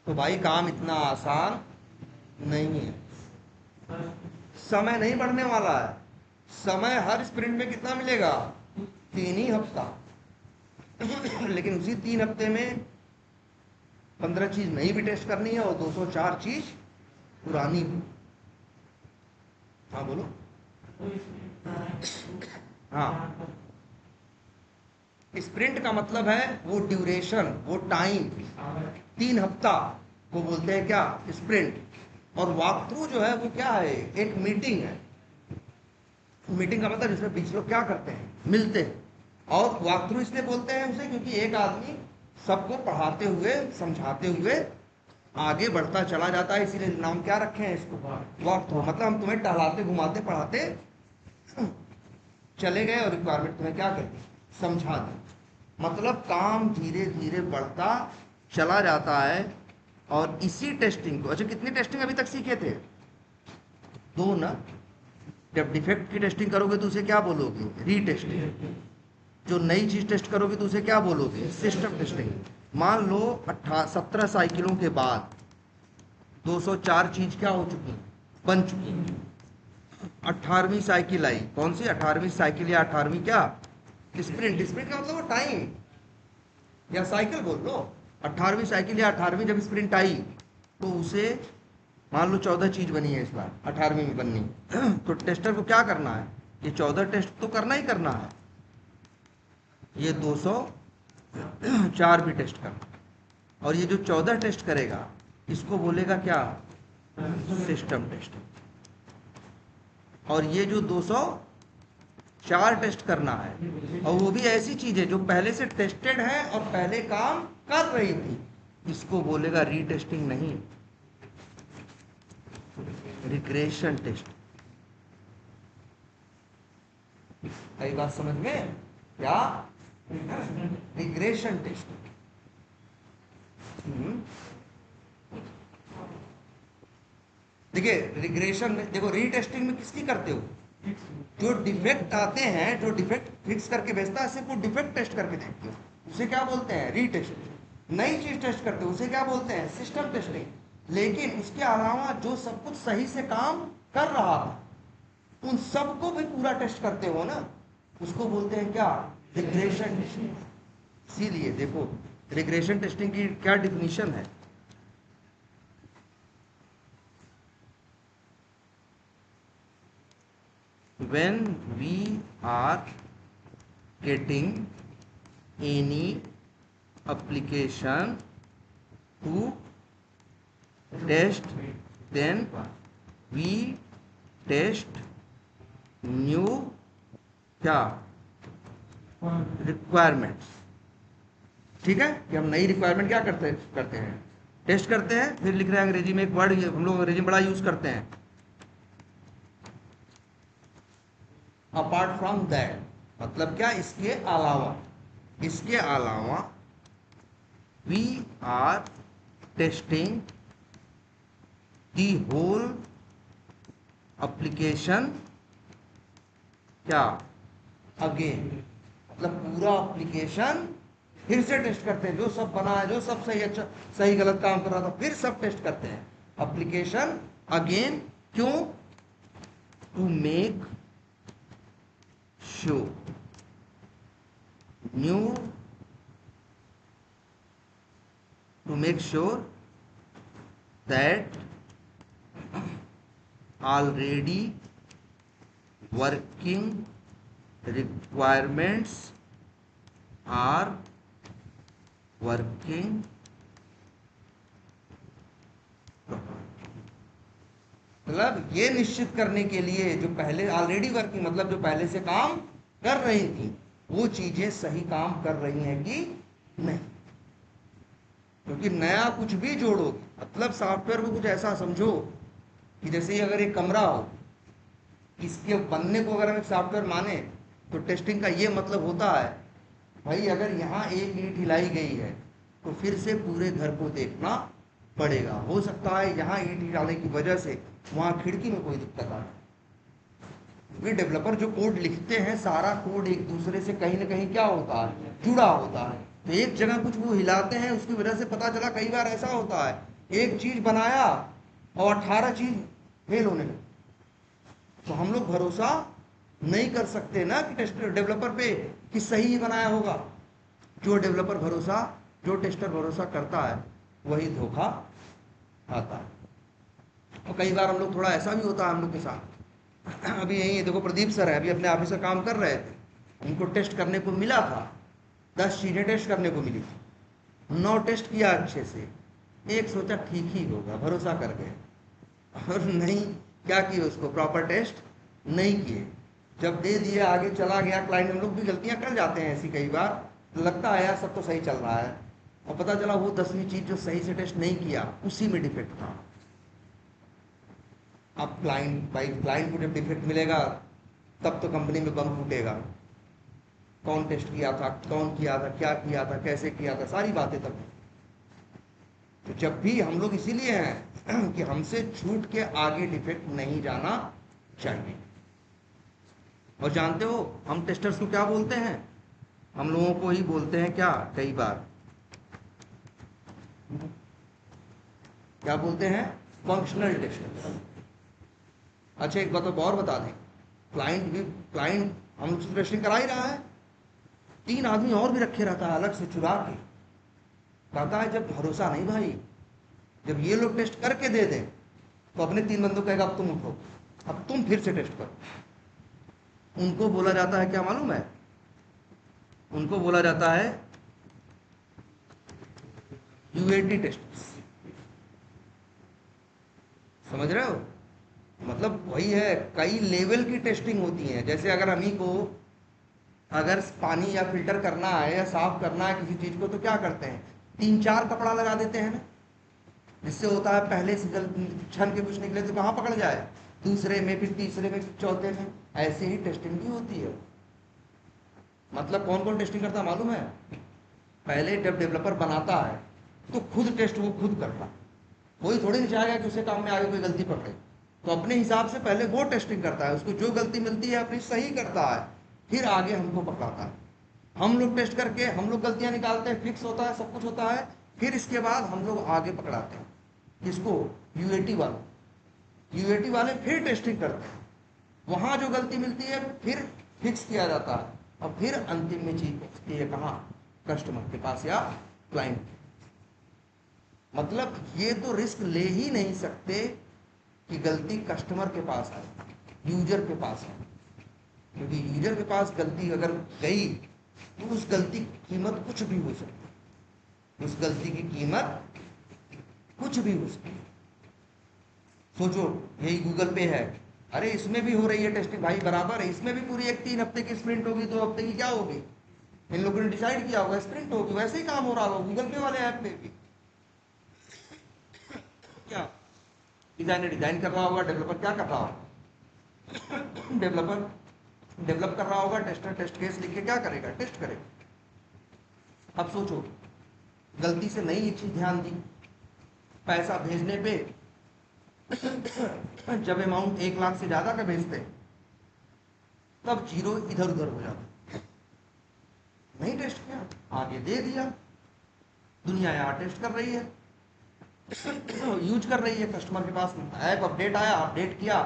तो भाई काम इतना आसान नहीं है। समय नहीं बढ़ने वाला है। समय हर स्प्रिंट में कितना मिलेगा? 3 ही हफ्ता। लेकिन उसी 3 हफ्ते में 15 चीज नई भी टेस्ट करनी है और 204 चीज पुरानी भी। हाँ बोलो। हाँ, स्प्रिंट का मतलब है वो ड्यूरेशन, वो टाइम, 3 हफ्ता को बोलते हैं क्या? स्प्रिंट। और वॉक थ्रू जो है वो क्या है? एक मीटिंग है। मीटिंग का मतलब जिसमें बीच लोग क्या करते हैं? मिलते हैं। और वॉक थ्रू इसलिए बोलते हैं उसे क्योंकि एक आदमी सबको पढ़ाते हुए, समझाते हुए आगे बढ़ता चला जाता है, इसीलिए नाम क्या रखे हैं इसको? Walk through. मतलब हम तुम्हें टहलाते, घुमाते, पढ़ाते चले गए और रिक्वायरमेंट तुम्हें क्या करती? समझा दी। मतलब काम धीरे धीरे बढ़ता चला जाता है। और इसी टेस्टिंग को, अच्छा कितनी टेस्टिंग अभी तक सीखे थे? 2 ना। जब डिफेक्ट की टेस्टिंग करोगे तो उसे क्या बोलोगे? रीटेस्टिंग। जो नई चीज टेस्ट करोगे तो उसे क्या बोलोगे? System testing. मान लो 17 साइकिलों के बाद 204 चीज क्या हो चुकी? बन चुकी। 18वीं साइकिल आई, कौन सी 18वीं साइकिल या 18वीं क्या स्प्रिंट, स्प्रिंट का मतलब वो टाइम या साइकिल बोल लो। 18वीं साइकिल या 18वीं जब स्प्रिंट आई तो उसे मान लो 14 चीज बनी है इस बार 18वीं में बननी तो टेस्टर को क्या करना है, ये 14 टेस्ट तो करना ही करना है, ये 204 भी टेस्ट करना, और ये जो 14 टेस्ट करेगा इसको बोलेगा क्या, सिस्टम टेस्ट। और ये जो 204 टेस्ट करना है और वो भी ऐसी चीज है जो पहले से टेस्टेड है और पहले काम कर रही थी, इसको बोलेगा रीटेस्टिंग नहीं, रिग्रेशन टेस्ट। कई बात समझ में, क्या रिग्रेशन टेस्ट। देखिए रिग्रेशन में देखो, रीटेस्टिंग में किसकी करते हो, जो डिफेक्ट आते हैं, जो डिफेक्ट फिक्स करके भेजता है सिर्फ वो डिफेक्ट टेस्ट करके देखते हो, उसे क्या बोलते हैं रीटेस्ट। नई चीज टेस्ट करते हो उसे क्या बोलते हैं, सिस्टम टेस्टिंग। लेकिन उसके अलावा जो सब कुछ सही से काम कर रहा था उन सबको भी पूरा टेस्ट करते हो ना, उसको बोलते हैं क्या, रिग्रेशन टेस्टिंग। इसीलिए देखो रिग्रेशन टेस्टिंग की क्या डिफिनीशन है, when we are getting any application to test, then we test new क्या रिक्वायरमेंट्स। ठीक है, कि हम नई रिक्वायरमेंट क्या करते हैं टेस्ट करते हैं। फिर लिख रहे हैं अंग्रेजी में एक वर्ड हम लोग अंग्रेजी में बड़ा यूज करते हैं, अपार्ट फ्रॉम दैट, मतलब क्या, इसके अलावा, इसके अलावा we are testing the whole application क्या अगेन, मतलब पूरा एप्लीकेशन फिर से टेस्ट करते हैं, जो सब बना है, जो सब सही अच्छा सही गलत काम कर रहा था फिर सब टेस्ट करते हैं एप्लीकेशन अगेन। क्यों, to make show new, to make sure that already working requirements are working मतलब ये निश्चित करने के लिए जो पहले ऑलरेडी वर्किंग, मतलब जो पहले से काम कर रही थी वो चीजें सही काम कर रही हैं कि नहीं। क्योंकि नया कुछ भी जोड़ोगे, मतलब सॉफ्टवेयर को कुछ ऐसा समझो कि जैसे अगर एक कमरा हो, इसके बनने को अगर हम एक सॉफ्टवेयर माने तो टेस्टिंग का ये मतलब होता है भाई अगर यहाँ एक ईंट हिलाई गई है तो फिर से पूरे घर को देखना पड़ेगा। हो सकता है यहाँ ईंट हिलाने की वजह से वहाँ खिड़की में कोई दिक्कत आ जाए। वे डेवलपर जो कोड लिखते हैं सारा कोड एक दूसरे से कहीं ना कहीं क्या होता है, जुड़ा होता है। तो एक जगह कुछ वो हिलाते हैं उसकी वजह से पता चला, कई बार ऐसा होता है एक चीज बनाया और 18 चीज फेल होने लगे, तो हम लोग भरोसा नहीं कर सकते ना कि टेस्टर डेवलपर पे कि सही बनाया होगा। जो डेवलपर भरोसा, जो टेस्टर भरोसा करता है वही धोखा आता है। और कई बार हम लोग थोड़ा ऐसा भी होता है हम लोग के साथ, अभी यही देखो प्रदीप सर है, अभी अपने ऑफिस में काम कर रहे थे, उनको टेस्ट करने को मिला था, 10 चीजें टेस्ट करने को मिली थी, 9 टेस्ट किया अच्छे से, एक सोचा ठीक ही होगा भरोसा कर गए, और नहीं क्या किए उसको प्रॉपर टेस्ट नहीं किए। जब दे दिए आगे चला गया क्लाइंट, हम लोग भी गलतियां कर जाते हैं ऐसी कई बार, लगता है यार सब तो सही चल रहा है, और पता चला वो 10वीं चीज जो सही से टेस्ट नहीं किया उसी में डिफेक्ट था। अब क्लाइंट को जब डिफेक्ट मिलेगा तब तो कंपनी में बम फूटेगा, कौन टेस्ट किया था, कौन किया था, क्या किया था, कैसे किया था, सारी बातें तब। तो जब भी हम लोग इसीलिए हैं कि हमसे छूट के आगे डिफेक्ट नहीं जाना चाहिए। और जानते हो हम टेस्टर्स को क्या बोलते हैं, हम लोगों को ही बोलते हैं क्या, कई बार क्या बोलते हैं, फंक्शनल टेस्टर्स। अच्छा एक बात और बता दें, क्लाइंट हम लोग से टेस्टिंग करा ही रहा है, 3 आदमी और भी रखे रहता है अलग से चुरा के। कहता है जब भरोसा नहीं भाई, जब ये लोग टेस्ट करके दे दें तो अपने 3 बंदों कहेगा अब तुम उठो, अब तुम फिर से टेस्ट करो। उनको बोला जाता है क्या मालूम है? उनको बोला जाता है यूएटी टेस्ट। समझ रहे हो? मतलब वही है, कई लेवल की टेस्टिंग होती है। जैसे अगर हम ही को अगर पानी या फिल्टर करना है या साफ करना है किसी चीज को, तो क्या करते हैं, 3-4 कपड़ा लगा देते हैं ना, जिससे होता है पहले से छन के कुछ निकले तो कहाँ पकड़ जाए, दूसरे में, फिर तीसरे में, फिर चौथे में। ऐसे ही टेस्टिंग भी होती है। मतलब कौन कौन टेस्टिंग करता मालूम है? पहले जब डेवलपर बनाता है तो खुद टेस्ट वो खुद करता, कोई थोड़ी नहीं चाहेगा कि उसे काम में आगे कोई गलती पकड़े, तो अपने हिसाब से पहले वो टेस्टिंग करता है, उसको जो गलती मिलती है अपनी सही करता है, फिर आगे हमको पकड़ाता है। हम लोग टेस्ट करके हम लोग गलतियां निकालते हैं, फिक्स होता है, सब कुछ होता है, फिर इसके बाद हम लोग आगे पकड़ाते हैं। किसको? यूएटी वाले। यूएटी वाले फिर टेस्टिंग करते हैं, वहां जो गलती मिलती है फिर फिक्स किया जाता है, और फिर अंतिम में चीज पहुंचती है कहाँ? कस्टमर के पास या क्लाइंट। मतलब ये तो रिस्क ले ही नहीं सकते कि गलती कस्टमर के पास है, यूजर के पास है, क्योंकि यूजर के पास गलती अगर गई तो उस गलती की कीमत कुछ भी हो सकती है, उस गलती की कीमत कुछ भी हो सकती है। सोचो यही गूगल पे है, अरे इसमें भी हो रही है टेस्टिंग भाई बराबर है, इसमें भी पूरी एक 3 हफ्ते की स्प्रिंट होगी, 2 हफ्ते की क्या होगी, इन लोगों ने डिसाइड किया होगा स्प्रिंट होगी, वैसे ही काम हो रहा होगा गूगल पे वाले ऐप में भी। क्या डिजाइनर डिजाइन कर रहा होगा, डेवलपर क्या कर रहा होगा, डेवलपर डेवलप कर रहा होगा, टेस्टर टेस्ट केस लिख के क्या करेगा, टेस्ट करेगा। अब सोचो गलती से नई एक चीज ध्यान दी, पैसा भेजने पे जब अमाउंट 1 लाख से ज्यादा का भेजते तब जीरो इधर उधर हो जाता, नहीं टेस्ट किया, आगे दे दिया, दुनिया यहाँ टेस्ट कर रही है, यूज कर रही है, कस्टमर के पास ऐप अपडेट आया, अपडेट किया,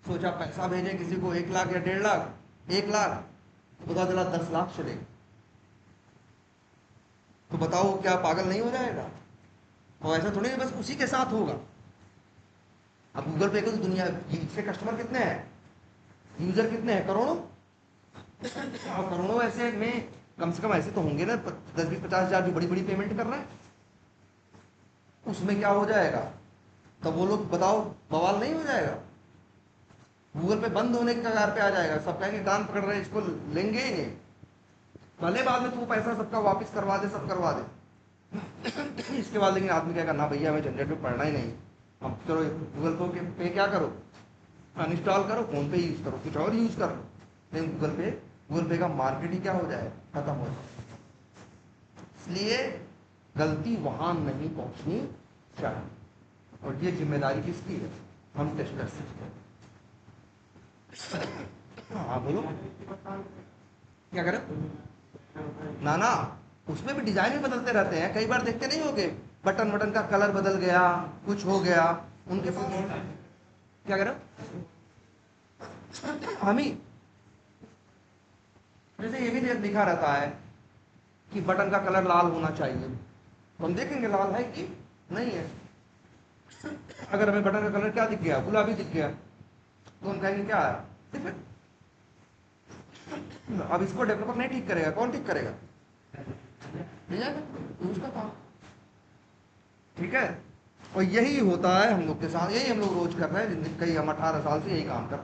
सोचा पैसा भेजे किसी को 1 लाख या 1.5 लाख, 1 लाख, तो पता चला 10 लाख चले, तो बताओ क्या पागल नहीं हो जाएगा? और ऐसा थोड़ी बस उसी के साथ होगा। अब गूगल पे को तो दुनिया से कस्टमर कितने हैं, यूजर कितने हैं, करोड़ों। और करोड़ों ऐसे में कम से कम ऐसे तो होंगे ना 10-20-50 हज़ार जो बड़ी बड़ी पेमेंट कर रहे हैं, उसमें क्या हो जाएगा, तब वो लोग बताओ बवाल नहीं हो जाएगा? गूगल पे बंद होने के कगार पे आ जाएगा, सब कहेंगे कान पकड़ रहे हैं, इसको लेंगे ही नहीं, भले बाद में तू पैसा सबका वापस करवा दे, सब करवा दे। इसके बाद लेकिन आदमी कहेगा ना भैया हमें झंझट में पड़ना ही नहीं, अब चलो गूगल पे क्या करो, अनइंस्टॉल करो, फोन पे यूज करो, कुछ और यूज करो, लेकिन गूगल पे का मार्केट ही क्या हो जाए, खत्म हो जाए। इसलिए गलती वहां नहीं पहुंचनी चाहिए, और ये जिम्मेदारी किसकी है, हम टेस्टर्स की। हाँ बोलो क्या करें? ना ना, उसमें भी डिजाइन भी बदलते रहते हैं, कई बार देखते नहीं होगे बटन बटन का कलर बदल गया, कुछ हो गया उनके पास, क्या करें हम ही, जैसे ये भी लिखा रहता है कि बटन का कलर लाल होना चाहिए, तो हम देखेंगे लाल है कि नहीं है। अगर हमें बटन का कलर क्या दिख गया, गुलाबी दिख गया, तो हम कहेंगे क्या है। अब इसको डेवलपर नहीं ठीक करेगा, कौन ठीक करेगा? उसका काम, ठीक है। और यही होता है हम लोग के साथ, यही हम लोग रोज कर रहे हैं जिंदगी, कई हम 18 साल से यही काम कर।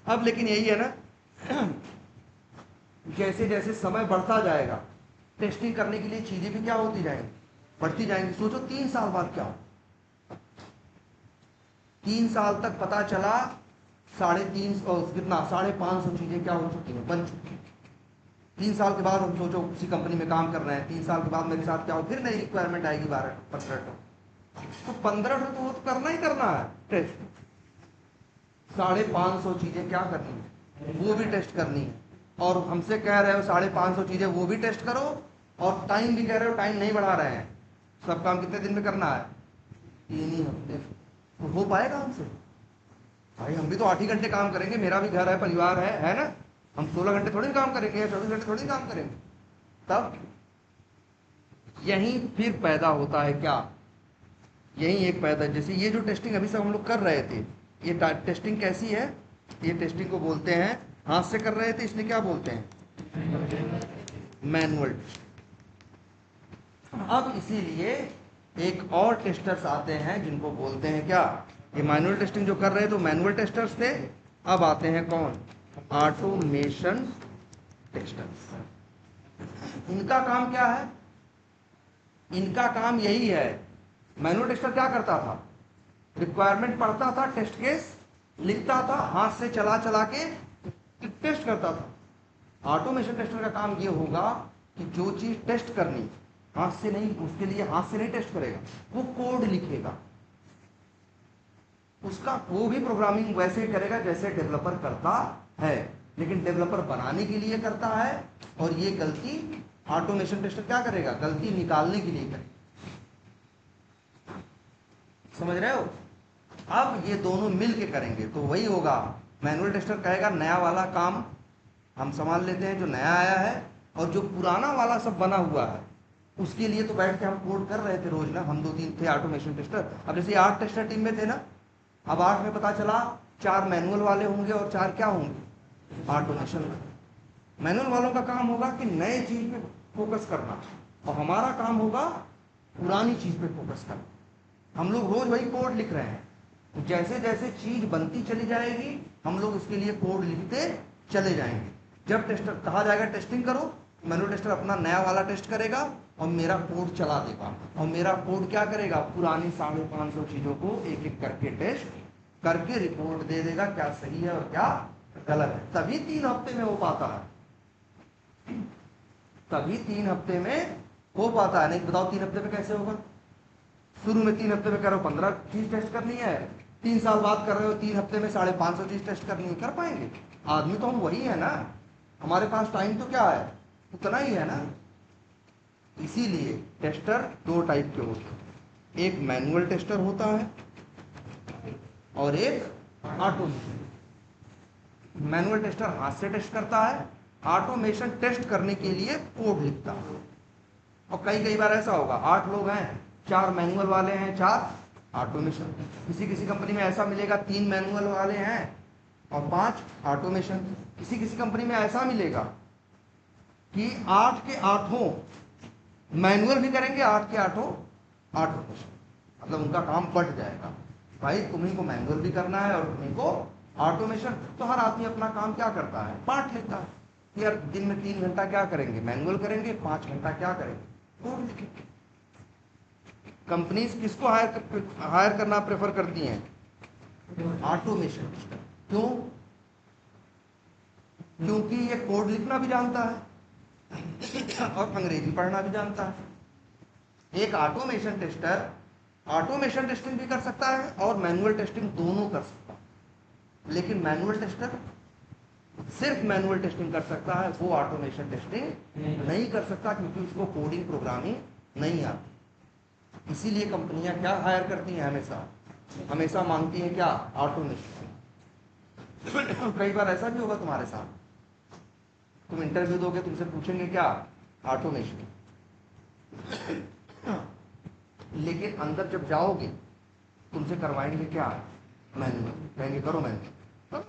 अब लेकिन यही है ना, जैसे जैसे समय बढ़ता जाएगा टेस्टिंग करने के लिए चीजें भी क्या होती जाएंगी, बढ़ती जाएंगी। सोचो 3 साल बाद क्या हो, 3 साल तक पता चला 350 कितना 550 चीजें क्या हो चुकी हैं, बन चुकी हैं। 3 साल के बाद हम सोचो किसी कंपनी में काम कर रहे हैं, 3 साल के बाद मेरे साथ क्या हो, फिर नई रिक्वायरमेंट आएगी 12-15, तो 15 तो वो तो करना ही करना है टेस्ट, 550 चीजें क्या करनी है, वो भी टेस्ट करनी है। और हमसे कह रहे हो 550 चीजें वो भी टेस्ट करो, और टाइम भी कह रहे हो टाइम नहीं बढ़ा रहे हैं, सब काम कितने दिन में करना है, 3 ही हफ्ते, तो हो पाएगा हमसे? भाई हम भी तो 8 ही घंटे काम करेंगे, मेरा भी घर है, परिवार है ना। हम 16 घंटे थोड़ी काम करेंगे या 24 घंटे थोड़ी काम करेंगे। तब यही फिर पैदा होता है क्या, यही एक पैदा, जैसे ये जो टेस्टिंग अभी सब हम लोग कर रहे थे, ये टेस्टिंग कैसी है, ये टेस्टिंग को बोलते हैं, हाथ से कर रहे थे इसलिए क्या बोलते हैं, मैनुअल टेस्टिंग। अब इसीलिए एक और टेस्टर्स आते हैं जिनको बोलते हैं क्या, ये मैनुअल टेस्टिंग जो कर रहे थे तो मैनुअल टेस्टर्स थे, अब आते हैं कौन, ऑटोमेशन टेस्टर्स। इनका काम क्या है, इनका काम यही है, मैनुअल टेस्टर क्या करता था, रिक्वायरमेंट पढ़ता था, टेस्ट केस लिखता था, हाथ से चला चला के टेस्ट करता था। ऑटोमेशन टेस्टर का काम ये होगा कि जो चीज टेस्ट करनी हाथ से नहीं, उसके लिए हाथ से नहीं टेस्ट करेगा, वो कोड लिखेगा, उसका वो भी प्रोग्रामिंग वैसे ही करेगा जैसे डेवलपर करता है, लेकिन डेवलपर बनाने के लिए करता है, और ये गलती ऑटोमेशन टेस्टर क्या करेगा, गलती निकालने के लिए करेगा। समझ रहे हो। अब ये दोनों मिल के करेंगे तो वही होगा, मैनुअल टेस्टर कहेगा नया वाला काम हम संभाल लेते हैं जो नया आया है, और जो पुराना वाला सब बना हुआ है उसके लिए तो बैठ के हम कोड कर रहे थे रोज ना, हम 2-3 थे ऑटोमेशन टेस्टर। अब जैसे 8 टेस्टर टीम में थे ना, अब 8 में पता चला 4 मैनुअल वाले होंगे और 4 क्या होंगे, ऑटोमेशन। मैनुअल वालों का काम होगा कि नए चीज पे फोकस करना, और हमारा काम होगा पुरानी चीज पे फोकस करना। हम लोग रोज वही कोड लिख रहे हैं, जैसे जैसे चीज बनती चली जाएगी हम लोग उसके लिए कोड लिखते चले जाएंगे। जब टेस्टर कहा जाएगा टेस्टिंग करो, मैनुअल टेस्टर अपना नया वाला टेस्ट करेगा और मेरा कोड चला देगा, और मेरा कोड क्या करेगा, पुरानी 550 चीजों को एक एक करके टेस्ट करके रिपोर्ट दे देगा क्या सही है और क्या गलत है। तभी 3 हफ्ते में हो पाता है, तभी 3 हफ्ते में हो पाता है। नहीं बताओ 3 हफ्ते में कैसे होगा, शुरू में 3 हफ्ते में कर रहे हो 15 चीज टेस्ट करनी है, 3 साल बाद कर रहे हो 3 हफ्ते में 550 चीज टेस्ट करनी है, कर पाएंगे। आदमी तो हम वही है ना, हमारे पास टाइम तो क्या है, उतना ही है ना। इसीलिए टेस्टर 2 टाइप के होते हैं, एक मैनुअल टेस्टर होता है और एक ऑटोमेशन। मैनुअल टेस्टर हाथ से टेस्ट करता है, ऑटोमेशन टेस्ट करने के लिए कोड लिखता है। और कई बार ऐसा होगा 8 लोग हैं, 4 मैनुअल वाले हैं, 4 ऑटोमेशन। किसी किसी कंपनी में ऐसा मिलेगा 3 मैनुअल वाले हैं और 5 ऑटोमेशन। किसी किसी कंपनी में ऐसा मिलेगा कि 8 के 8 मैनुअल भी करेंगे, 8 के 8 ऑटोमेशन। मतलब उनका काम बढ़ जाएगा, भाई तुम्ही को मैनुअल भी करना है और तुम्ही को ऑटोमेशन। तो हर आदमी अपना काम क्या करता है, बांट लेता है, यार दिन में 3 घंटा क्या करेंगे, मैनुअल करेंगे, 5 घंटा क्या करेंगे, कोड लिखेंगे। कंपनीज किसको हायर करना प्रेफर करती हैं, ऑटोमेशन। क्यों, क्योंकि ये कोड लिखना भी जानता है और अंग्रेजी पढ़ना भी जानता है। एक ऑटोमेशन टेस्टर ऑटोमेशन टेस्टिंग भी कर सकता है और मैनुअल टेस्टिंग दोनों कर सकता है, लेकिन मैनुअल टेस्टर सिर्फ मैनुअल टेस्टिंग कर सकता है, वो ऑटोमेशन टेस्टिंग नहीं कर सकता क्योंकि उसको कोडिंग प्रोग्रामिंग नहीं आती। इसीलिए कंपनियां क्या हायर करती हैं, हमेशा मांगती हैं क्या, ऑटोमेशन। कई बार ऐसा भी होगा तुम्हारे साथ, तुम इंटरव्यू दोगे, तुमसे पूछेंगे क्या, ऑटोमेशन, लेकिन अंदर जब जाओगे तुमसे करवाएंगे क्या, मैनुअल। कहेंगे करो मैनुअल,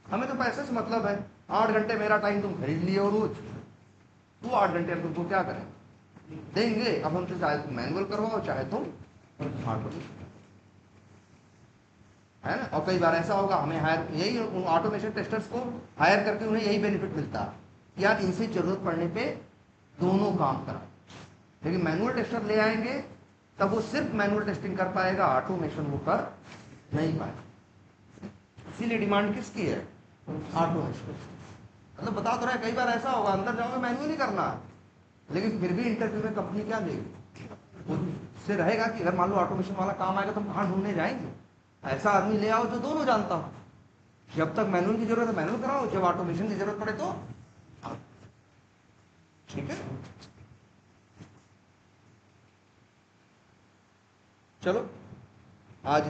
हमें तो पैसे से मतलब है, 8 घंटे मेरा टाइम तुम खरीद लिए हो रोज, वो 8 घंटे हम तुमको क्या करें देंगे। अब हमसे चाहे तुम मैनुअल करवाओ चाहे तुम ऑटोमेशन, है ना। और कई बार ऐसा होगा हमें हायर, यही ऑटोमेशन टेस्टर्स को हायर करके उन्हें यही बेनिफिट मिलता है कि यार इनसे जरूरत पड़ने पे दोनों काम करा। लेकिन मैनुअल टेस्टर ले आएंगे तब वो सिर्फ मैनुअल टेस्टिंग कर पाएगा, ऑटोमेशन वो कर नहीं पाएगा। इसीलिए डिमांड किसकी है, ऑटोमेशन। मतलब बता तो रहा है, कई बार ऐसा होगा अंदर जाओगे मैनुअल ही करना है, लेकिन फिर भी इंटरव्यू में कंपनी क्या देगी, उससे रहेगा कि अगर मान लो ऑटोमेशन वाला काम आएगा तो हम कहाँ ढूंढने जाएंगे। ऐसा आदमी ले आओ जो दोनों जानता हो, जब तक मैनुअल की जरूरत है मैनुअल कराओ, जब ऑटोमेशन की जरूरत पड़े तो ठीक है। चलो आज